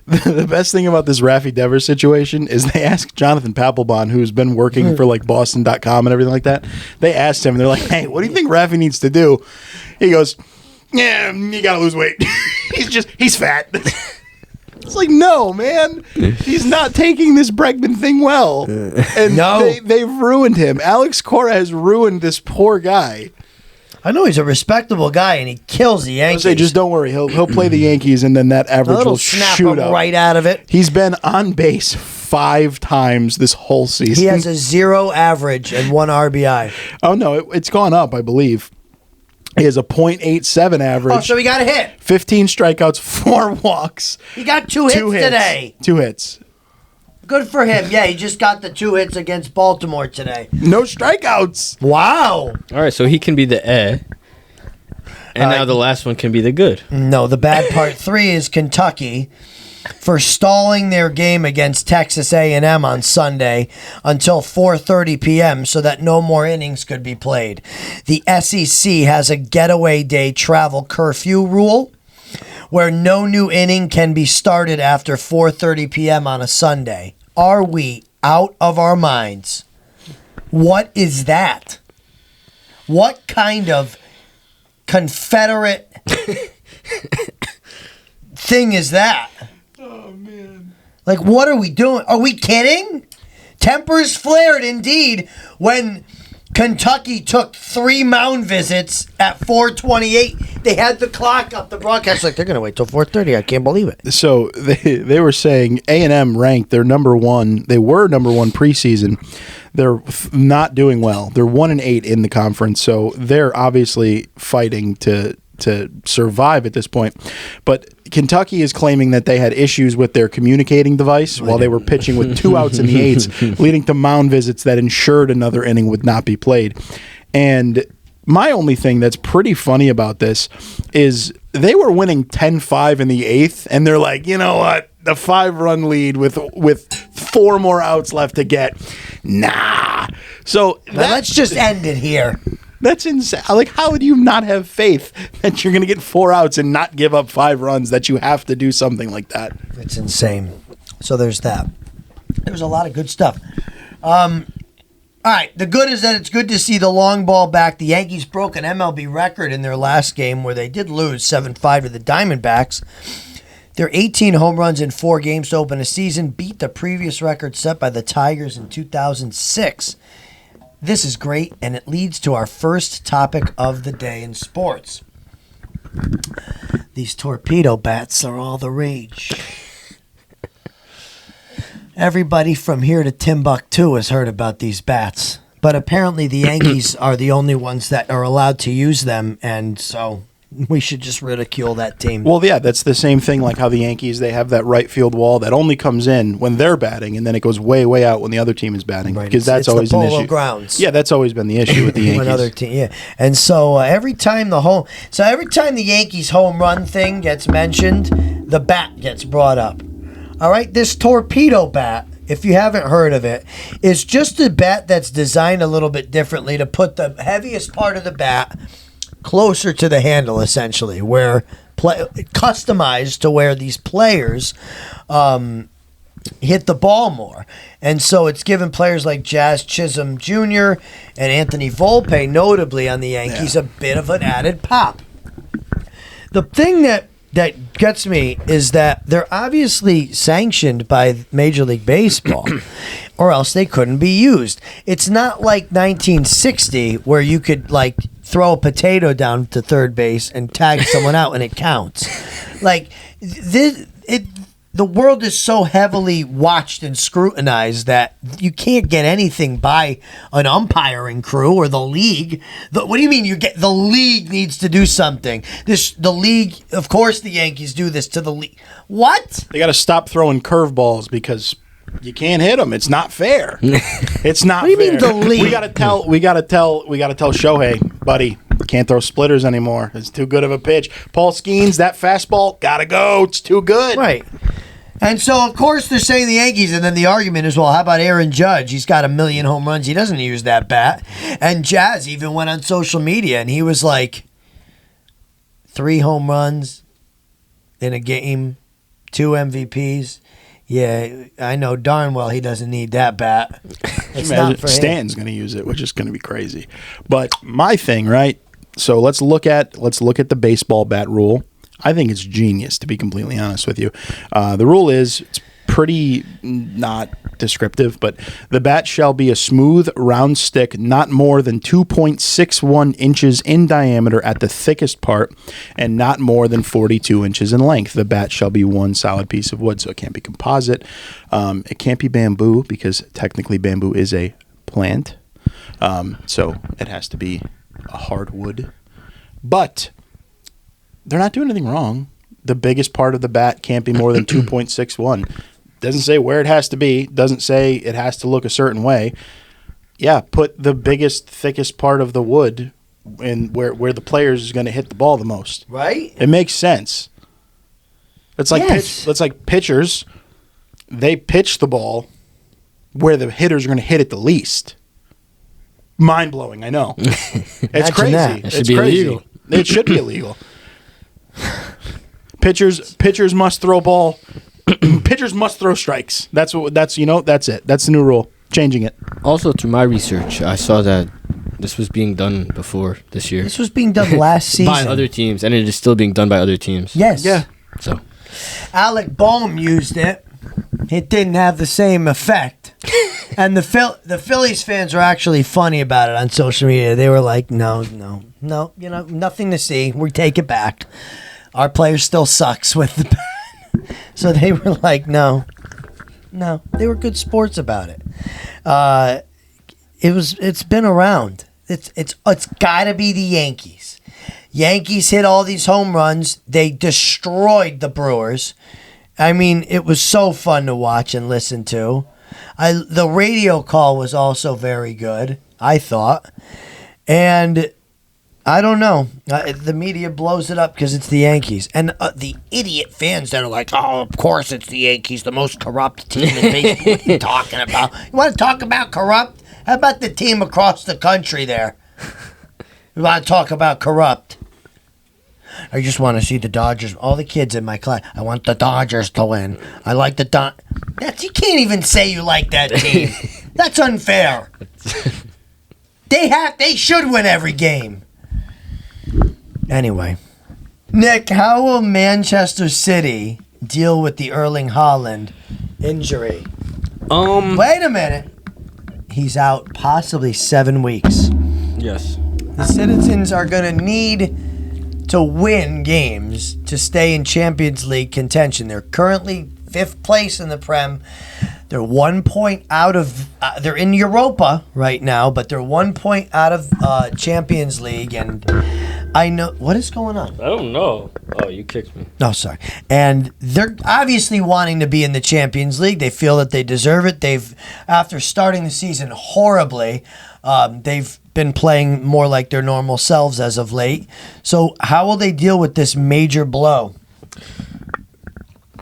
the best thing about this Raffy Devers situation is they asked Jonathan Papelbon, who's been working for like Boston.com and everything like that. They asked him, and they're like, hey, what do you think Raffy needs to do? He goes, yeah, you got to lose weight. he's fat. It's like, no, man. He's not taking this Bregman thing well. And No. they've ruined him. Alex Cora has ruined this poor guy. I know he's a respectable guy, and he kills the I Yankees. say, just don't worry. He'll play the Yankees, and then that average That'll will snap shoot him up. right out of it. He's been on base 5 times this whole season. He has a 0 average and 1 RBI. Oh, no, it's gone up, I believe. He has a .87 average. Oh, so he got a hit. 15 strikeouts, 4 walks. He got 2 hits today. 2 hits. Good for him. Yeah, he just got the 2 hits against Baltimore today. No strikeouts. Wow. All right, so he can be the and now the last one can be the good. No, the bad part 3 is Kentucky for stalling their game against Texas A&M on Sunday until 4:30 p.m. so that no more innings could be played. The SEC has a getaway day travel curfew rule where no new inning can be started after 4:30 p.m. on a Sunday. Are we out of our minds? What is that? What kind of Confederate thing is that? Oh, man. Like, what are we doing? Are we kidding? Tempers flared indeed when Kentucky took 3 mound visits at 4:28. They had the clock up. The broadcast like, they're going to wait till 4:30. I can't believe it. So they were saying A&M ranked, they're number 1. They were number 1 preseason. They're not doing well. They're 1-8 in the conference, so they're obviously fighting to to survive at this point. But Kentucky is claiming that they had issues with their communicating device while they were pitching with 2 outs in the eighth, leading to mound visits that ensured another inning would not be played. And my only thing that's pretty funny about this is they were winning 10-5 in the eighth, and they're like, you know what? The 5-run lead with 4 more outs left to get. Nah. So Let's just end it here. That's insane. Like, how would you not have faith that you're going to get 4 outs and not give up 5 runs, that you have to do something like that? It's insane. So there's that. There was a lot of good stuff. All right, the good is that it's good to see the long ball back. The Yankees broke an MLB record in their last game where they did lose 7-5 to the Diamondbacks. Their 18 home runs in 4 games to open a season beat the previous record set by the Tigers in 2006. This is great, and it leads to our first topic of the day in sports. These torpedo bats are all the rage. Everybody from here to Timbuktu has heard about these bats, but apparently the Yankees are the only ones that are allowed to use them, and so we should just ridicule that team. Well, yeah, that's the same thing like how the Yankees, they have that right field wall that only comes in when they're batting, and then it goes way, way out when the other team is batting. Right. Because that's it's always the an polo issue. grounds. Yeah, that's always been the issue with the Yankees. Another team, yeah. And so every time the Yankees home run thing gets mentioned, the bat gets brought up. All right, this torpedo bat, if you haven't heard of it, is just a bat that's designed a little bit differently to put the heaviest part of the bat closer to the handle, essentially, where customized to where these players hit the ball more. And so it's given players like Jazz Chisholm Jr. and Anthony Volpe, notably on the Yankees, a bit of an added pop. The thing that gets me is that they're obviously sanctioned by Major League Baseball, or else they couldn't be used. It's not like 1960 where you could like throw a potato down to third base and tag someone out and it counts. Like the world is so heavily watched and scrutinized that you can't get anything by an umpiring crew or the league. What do you mean the league needs to do something? The league, of course the Yankees do this to the league. What? They got to stop throwing curveballs because you can't hit them. It's not fair. It's not What do you fair. mean the league? We got to tell Shohei, buddy, can't throw splitters anymore. It's too good of a pitch. Paul Skeens, that fastball, got to go. It's too good. Right. And so, of course, they're saying the Yankees, and then the argument is, well, how about Aaron Judge? He's got 1 million home runs. He doesn't use that bat. And Jazz even went on social media, and he was like, 3 home runs in a game, 2 MVPs. Yeah, I know darn well he doesn't need that bat. It's not for him. Stan's going to use it, which is going to be crazy. But my thing, right? So let's look at the baseball bat rule. I think it's genius, to be completely honest with you. The rule is, it's pretty not descriptive, but the bat shall be a smooth, round stick not more than 2.61 inches in diameter at the thickest part and not more than 42 inches in length. The bat shall be one solid piece of wood, so it can't be composite. It can't be bamboo because technically bamboo is a plant, so it has to be a hardwood. But they're not doing anything wrong. The biggest part of the bat can't be more than 2.61. Doesn't say where it has to be. Doesn't say it has to look a certain way. Yeah, put the biggest, thickest part of the wood in where the players is going to hit the ball the most. Right? It makes sense. It's like pitchers. They pitch the ball where the hitters are going to hit it the least. Mind blowing, I know. It's crazy. That. It should be illegal. It should be illegal. Pitchers must throw ball. Pitchers must throw strikes. That's it. That's the new rule. Changing it. Also, through my research, I saw that this was being done before this year This was being done last season. by other teams, and it is still being done by other teams. Yes. Yeah. So Alec Boehm used it. It didn't have the same effect. And the Phillies fans were actually funny about it on social media. They were like, no, nothing to see. We take it back. Our player still sucks with the bat. So they were like, no. They were good sports about it. It's been around. It's got to be the Yankees. Yankees hit all these home runs. They destroyed the Brewers. I mean, it was so fun to watch and listen to. The radio call was also very good, I thought. And I don't know. The media blows it up because it's the Yankees. And the idiot fans that are like, oh, of course it's the Yankees, the most corrupt team in baseball. What are you talking about? You want to talk about corrupt? How about the team across the country there? You want to talk about corrupt? I just want to see the Dodgers. All the kids in my class, I want the Dodgers to win. I like the you can't even say you like that team. That's unfair. They should win every game. Anyway, Nick, how will Manchester City deal with the Erling Haaland injury? Wait a minute. He's out possibly 7 weeks. Yes. The citizens are going to need to win games to stay in Champions League contention. They're currently 5th place in the Prem. They're 1 point out of they're in Europa right now, but they're 1 point out of Champions League. And I know what is going on. I don't know. Oh, you kicked me. Oh, sorry. And they're obviously wanting to be in the Champions League. They feel that they deserve it. After starting the season horribly, they've been playing more like their normal selves as of late. So how will they deal with this major blow?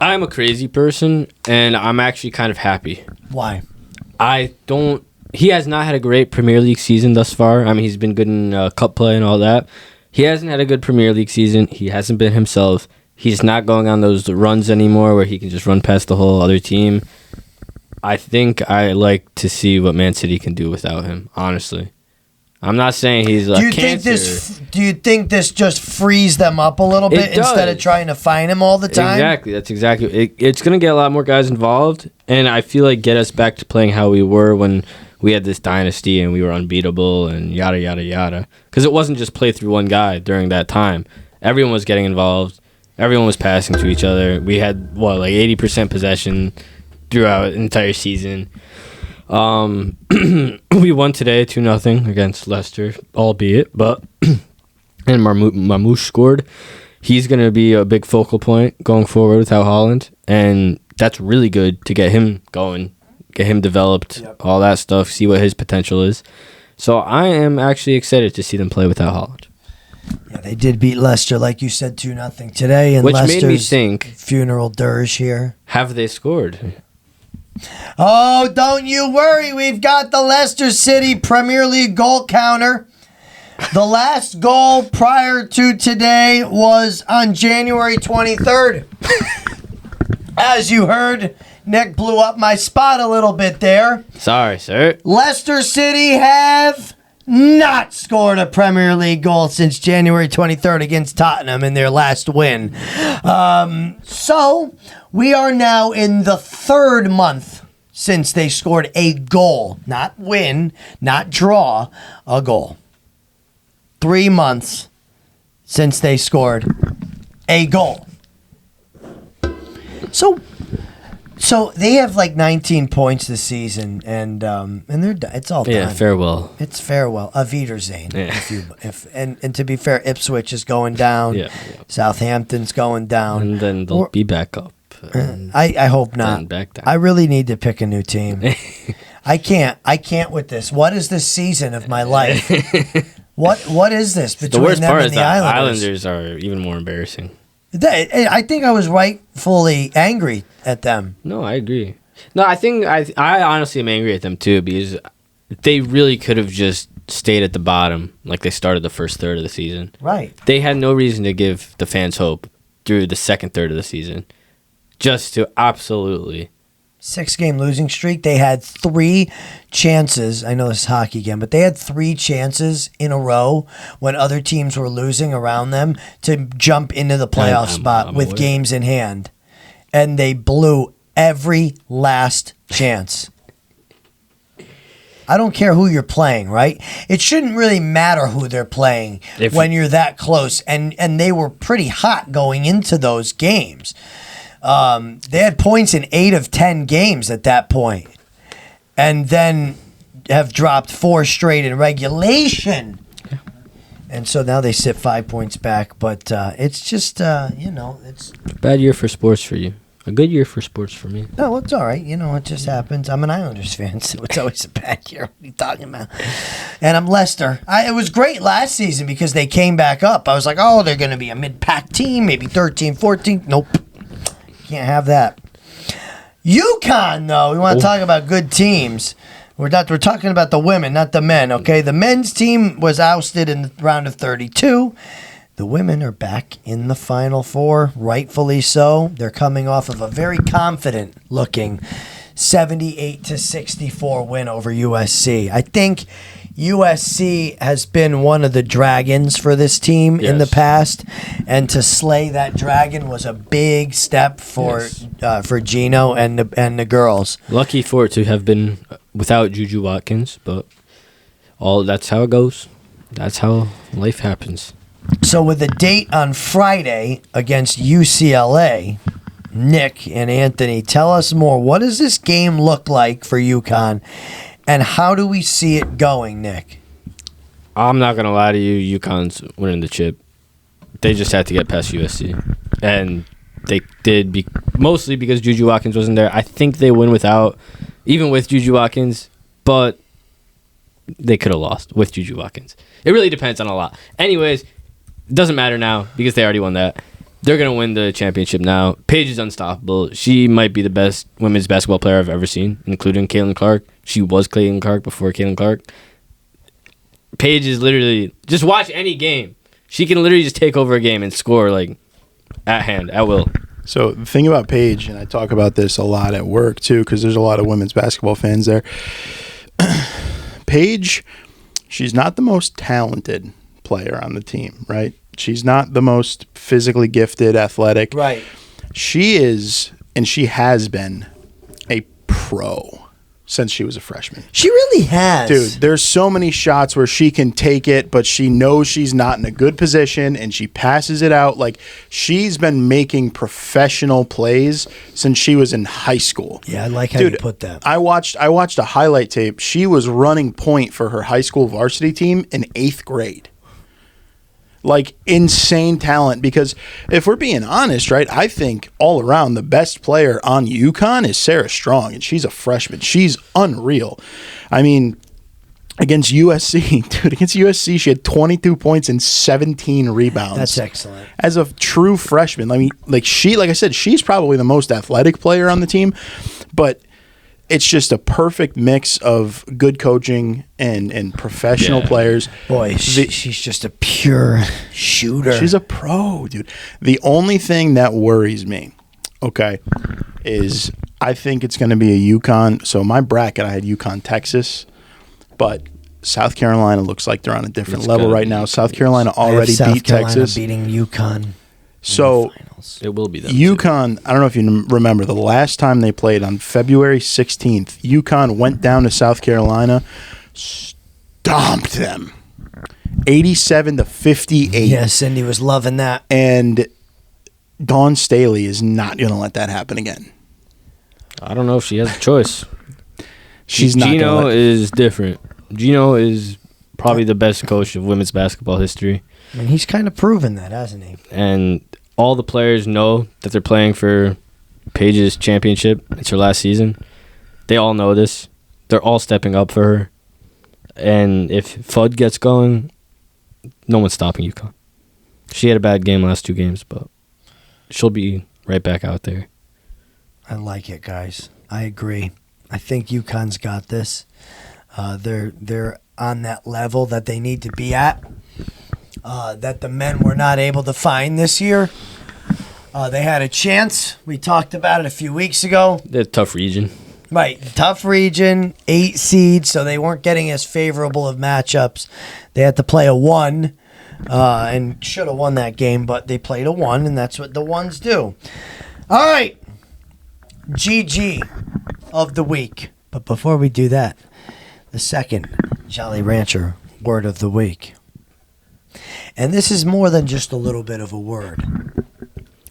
I'm a crazy person, and I'm actually kind of happy. Why? He has not had a great Premier League season thus far. I mean, he's been good in cup play and all that. He hasn't had a good Premier League season. He hasn't been himself. He's not going on those runs anymore where he can just run past the whole other team. I think I like to see what Man City can do without him, honestly. I'm not saying he's a cancer. Do you think this just frees them up a little bit instead of trying to find him all the time? Exactly. That's exactly. It's going to get a lot more guys involved, and I feel like get us back to playing how we were when we had this dynasty and we were unbeatable and yada, yada, yada. Because it wasn't just play through one guy during that time. Everyone was getting involved. Everyone was passing to each other. We had, 80% possession throughout the entire season. We won today 2-0 against Leicester, albeit, but and Marmoush scored. He's going to be a big focal point going forward without Haaland, and that's really good to get him going, get him developed, all that stuff, see what his potential is. So I am actually excited to see them play without Haaland. Yeah, they did beat Leicester, like you said, 2-0 today, and which Leicester's made me think, funeral dirge here. Have they scored? Oh, don't you worry. We've got the Leicester City Premier League goal counter. The last goal prior to today was on January 23rd. As you heard, Nick blew up my spot a little bit there. Sorry, sir. Leicester City have not scored a Premier League goal since January 23rd against Tottenham in their last win. So we are now in the 3rd month since they scored a goal. Not win, not draw, a goal. 3 months since they scored a goal. So they have like 19 points this season, and they're it's all done. Yeah, farewell. It's farewell. Auf Wiedersehen. Yeah. And to be fair, Ipswich is going down. Yeah. Southampton's going down. And then they'll be back up. I hope not. Back down. I really need to pick a new team. I can't with this. What is this season of my life? What is this between the worst them part and is the that Islanders? Islanders are even more embarrassing. I think I was rightfully angry at them. No, I agree. No, I think I honestly am angry at them too because they really could have just stayed at the bottom like they started the first third of the season. Right. They had no reason to give the fans hope through the second third of the season. Just to absolutely 6-game losing streak. They had 3 chances. I know this is hockey again, but they had 3 chances in a row when other teams were losing around them to jump into the playoff spot with games in hand. And they blew every last chance. I don't care who you're playing, right? It shouldn't really matter who they're playing when you're that close. And they were pretty hot going into those games. They had points in 8 of 10 games at that point, and then have dropped 4 straight in regulation. And so now they sit 5 points back, but it's just, it's... Bad year for sports for you. A good year for sports for me. No, it's all right. It just happens. I'm an Islanders fan, so it's always a bad year. What are you talking about? And I'm Leicester. It was great last season because they came back up. I was like, oh, they're going to be a mid-pack team, maybe 13, 14. Nope. Can't have that. UConn, though. We want to talk about good teams. We're talking about the women, not the men, okay? The men's team was ousted in the round of 32. The women are back in the Final Four, rightfully so. They're coming off of a very confident-looking 78-64 win over USC. I think USC has been one of the dragons for this team in the past, and to slay that dragon was a big step for Gino and the girls. Lucky for it to have been without Juju Watkins, but that's how it goes. That's how life happens. So with a date on Friday against UCLA, Nick and Anthony, tell us more. What does this game look like for UConn, and how do we see it going, Nick? I'm not going to lie to you. UConn's winning the chip. They just had to get past USC. And they did, mostly because Juju Watkins wasn't there. I think they win even with Juju Watkins, but they could have lost with Juju Watkins. It really depends on a lot. Anyways, it doesn't matter now because they already won that. They're going to win the championship now. Paige is unstoppable. She might be the best women's basketball player I've ever seen, including Caitlin Clark. She was Caitlin Clark before Caitlin Clark. Paige is literally... Just watch any game. She can literally just take over a game and score, at will. So the thing about Paige, and I talk about this a lot at work, too, because there's a lot of women's basketball fans there. Paige, she's not the most talented player on the team, right? She's not the most physically gifted, athletic. Right. She is, and she has been, a pro since she was a freshman. She really has. Dude, there's so many shots where she can take it, but she knows she's not in a good position, and she passes it out. She's been making professional plays since she was in high school. Yeah, I like how you put that. I watched a highlight tape. She was running point for her high school varsity team in 8th grade. Insane talent, because if we're being honest, right, I think all around the best player on UConn is Sarah Strong, and she's a freshman. She's unreal. I mean, against USC, she had 22 points and 17 rebounds. That's excellent. As a true freshman, like I said, she's probably the most athletic player on the team, but it's just a perfect mix of good coaching and professional players. Boy, she's just a pure shooter. She's a pro, dude. The only thing that worries me, is I think it's going to be a UConn. So my bracket, I had UConn, Texas, but South Carolina looks like they're on a different level right now. South Carolina already beat Texas. Beating UConn. So it will be them. UConn, I don't know if you remember, the last time they played on February 16th, UConn went down to South Carolina, stomped them 87-58. Yeah, Cindy was loving that. And Dawn Staley is not going to let that happen again. I don't know if she has a choice. She's not. Gino is different. Gino is probably the best coach of women's basketball history. I mean, he's kind of proven that, hasn't he? And all the players know that they're playing for Paige's championship. It's her last season. They all know this. They're all stepping up for her. And if Fudd gets going, no one's stopping UConn. She had a bad game last 2 games, but she'll be right back out there. I like it, guys. I agree. I think UConn's got this. They're on that level that they need to be at. That the men were not able to find this year. They had a chance. We talked about it a few weeks ago. They're a tough region. Right. Tough region, 8 seeds, so they weren't getting as favorable of matchups. They had to play a 1 and should have won that game, but they played a 1, and that's what the 1s do. All right. GG of the week. But before we do that, the second Jolly Rancher word of the week. And this is more than just a little bit of a word.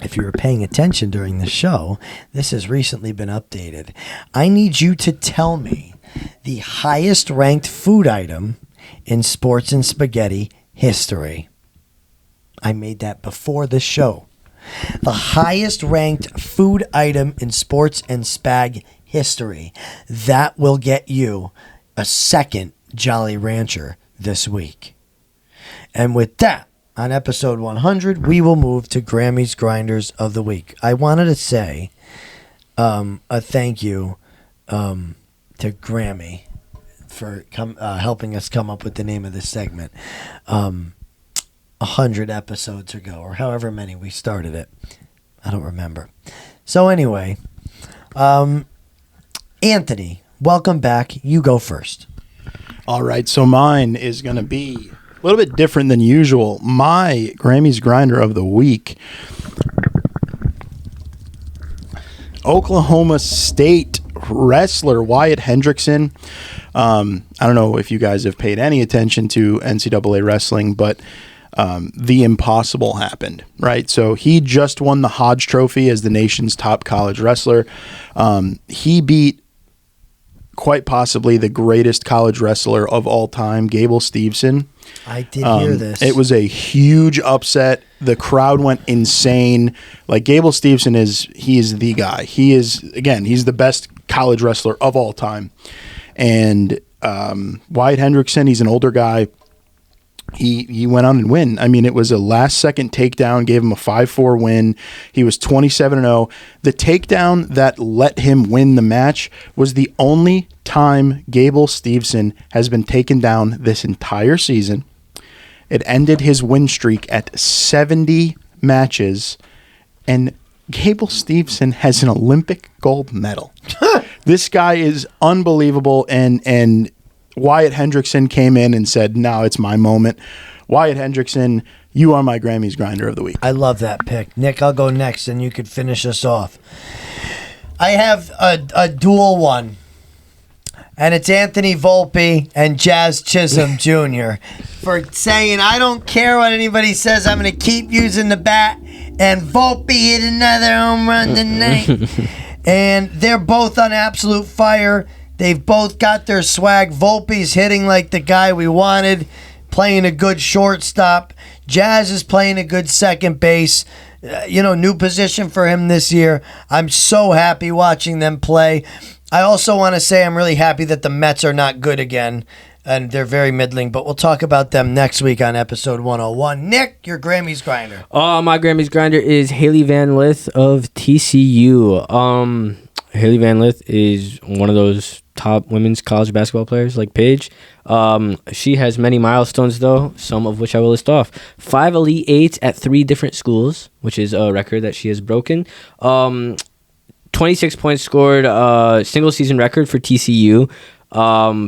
If you were paying attention during the show, this has recently been updated. I need you to tell me the highest ranked food item in sports and spaghetti history. I made that before the show. The highest ranked food item in sports and spag history. That will get you a second Jolly Rancher this week. And with that, on episode 100, we will move to Grammy's Grinders of the Week. I wanted to say a thank you to Grammy for helping us come up with the name of this segment 100 episodes ago, or however many we started it. I don't remember. So anyway, Anthony, welcome back. You go first. All right, so mine is going to be a little bit different than usual. My Grammy's Grinder of the Week, Oklahoma State wrestler Wyatt Hendrickson. I don't know if you guys have paid any attention to NCAA wrestling, but the impossible happened, right? So he just won the Hodge Trophy as the nation's top college wrestler. He beat quite possibly the greatest college wrestler of all time, Gable Steveson. I did hear this. It was a huge upset. The crowd went insane. Like, Gable Steveson is the guy. He's the best college wrestler of all time. And Wyatt Hendrickson, he's an older guy. He went on and win. I mean, it was a last-second takedown, gave him a 5-4 win. He was 27-0. The takedown that let him win the match was the only time Gable Steveson has been taken down this entire season. It ended his win streak at 70 matches, and Gable Steveson has an Olympic gold medal. This guy is unbelievable, and Wyatt Hendrickson came in and said, "No, it's my moment." Wyatt Hendrickson, you are my Grammy's Grinder of the Week. I love that pick. Nick, I'll go next, and you could finish us off. I have a dual one, and it's Anthony Volpe and Jazz Chisholm Jr. for saying, "I don't care what anybody says, I'm going to keep using the bat," and Volpe hit another home run tonight. And they're both on absolute fire. They've both got their swag. Volpe's hitting like the guy we wanted, playing a good shortstop. Jazz is playing a good second base. New position for him this year. I'm so happy watching them play. I also want to say I'm really happy that the Mets are not good again, and they're very middling, but we'll talk about them next week on episode 101. Nick, your Grammy's Grinder. My Grammy's Grinder is Haley Van Lith of TCU. Haley Van Lith is one of those top women's college basketball players like Paige. She has many milestones, though, some of which I will list off. 5 Elite Eights at 3 different schools, which is a record that she has broken. 26 points scored, single season record for TCU.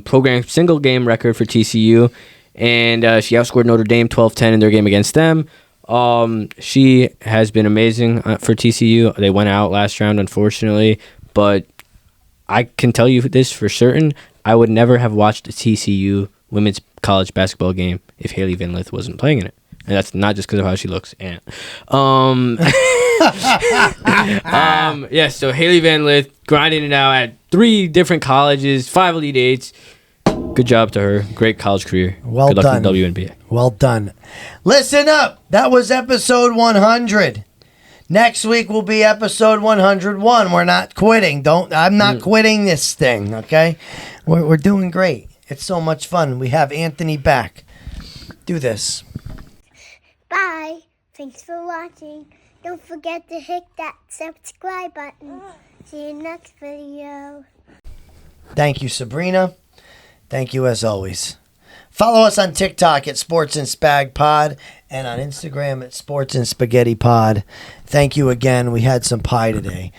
Program single game record for TCU. And she outscored Notre Dame 12-10 in their game against them. She has been amazing for TCU. They went out last round, unfortunately. But I can tell you this for certain. I would never have watched a TCU women's college basketball game if Haley Van Lith wasn't playing in it. And that's not just because of how she looks. So Haley Van Lith grinding it out at 3 different colleges, 5 Elite Eights. Good job to her. Great college career. Well Good luck done. in the WNBA. Well done. Listen up. That was episode 100. Next week will be episode 101. We're not quitting. I'm not quitting this thing, okay? We're doing great. It's so much fun. We have Anthony back. Do this. Bye. Thanks for watching. Don't forget to hit that subscribe button. See you next video. Thank you, Sabrina. Thank you as always. Follow us on TikTok at Sports and Spag Pod and on Instagram at Sports and Spaghetti Pod. Thank you again. We had some pie today.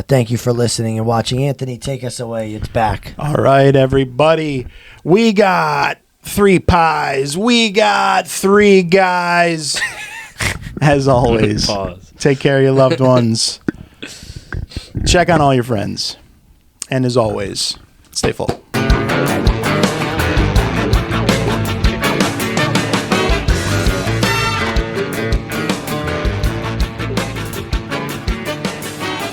Thank you for listening and watching. Anthony, take us away. It's back. All right, everybody. We got 3 pies. We got 3 guys. As always, Pause. take care of your loved ones. Check on all your friends. And as always, stay full.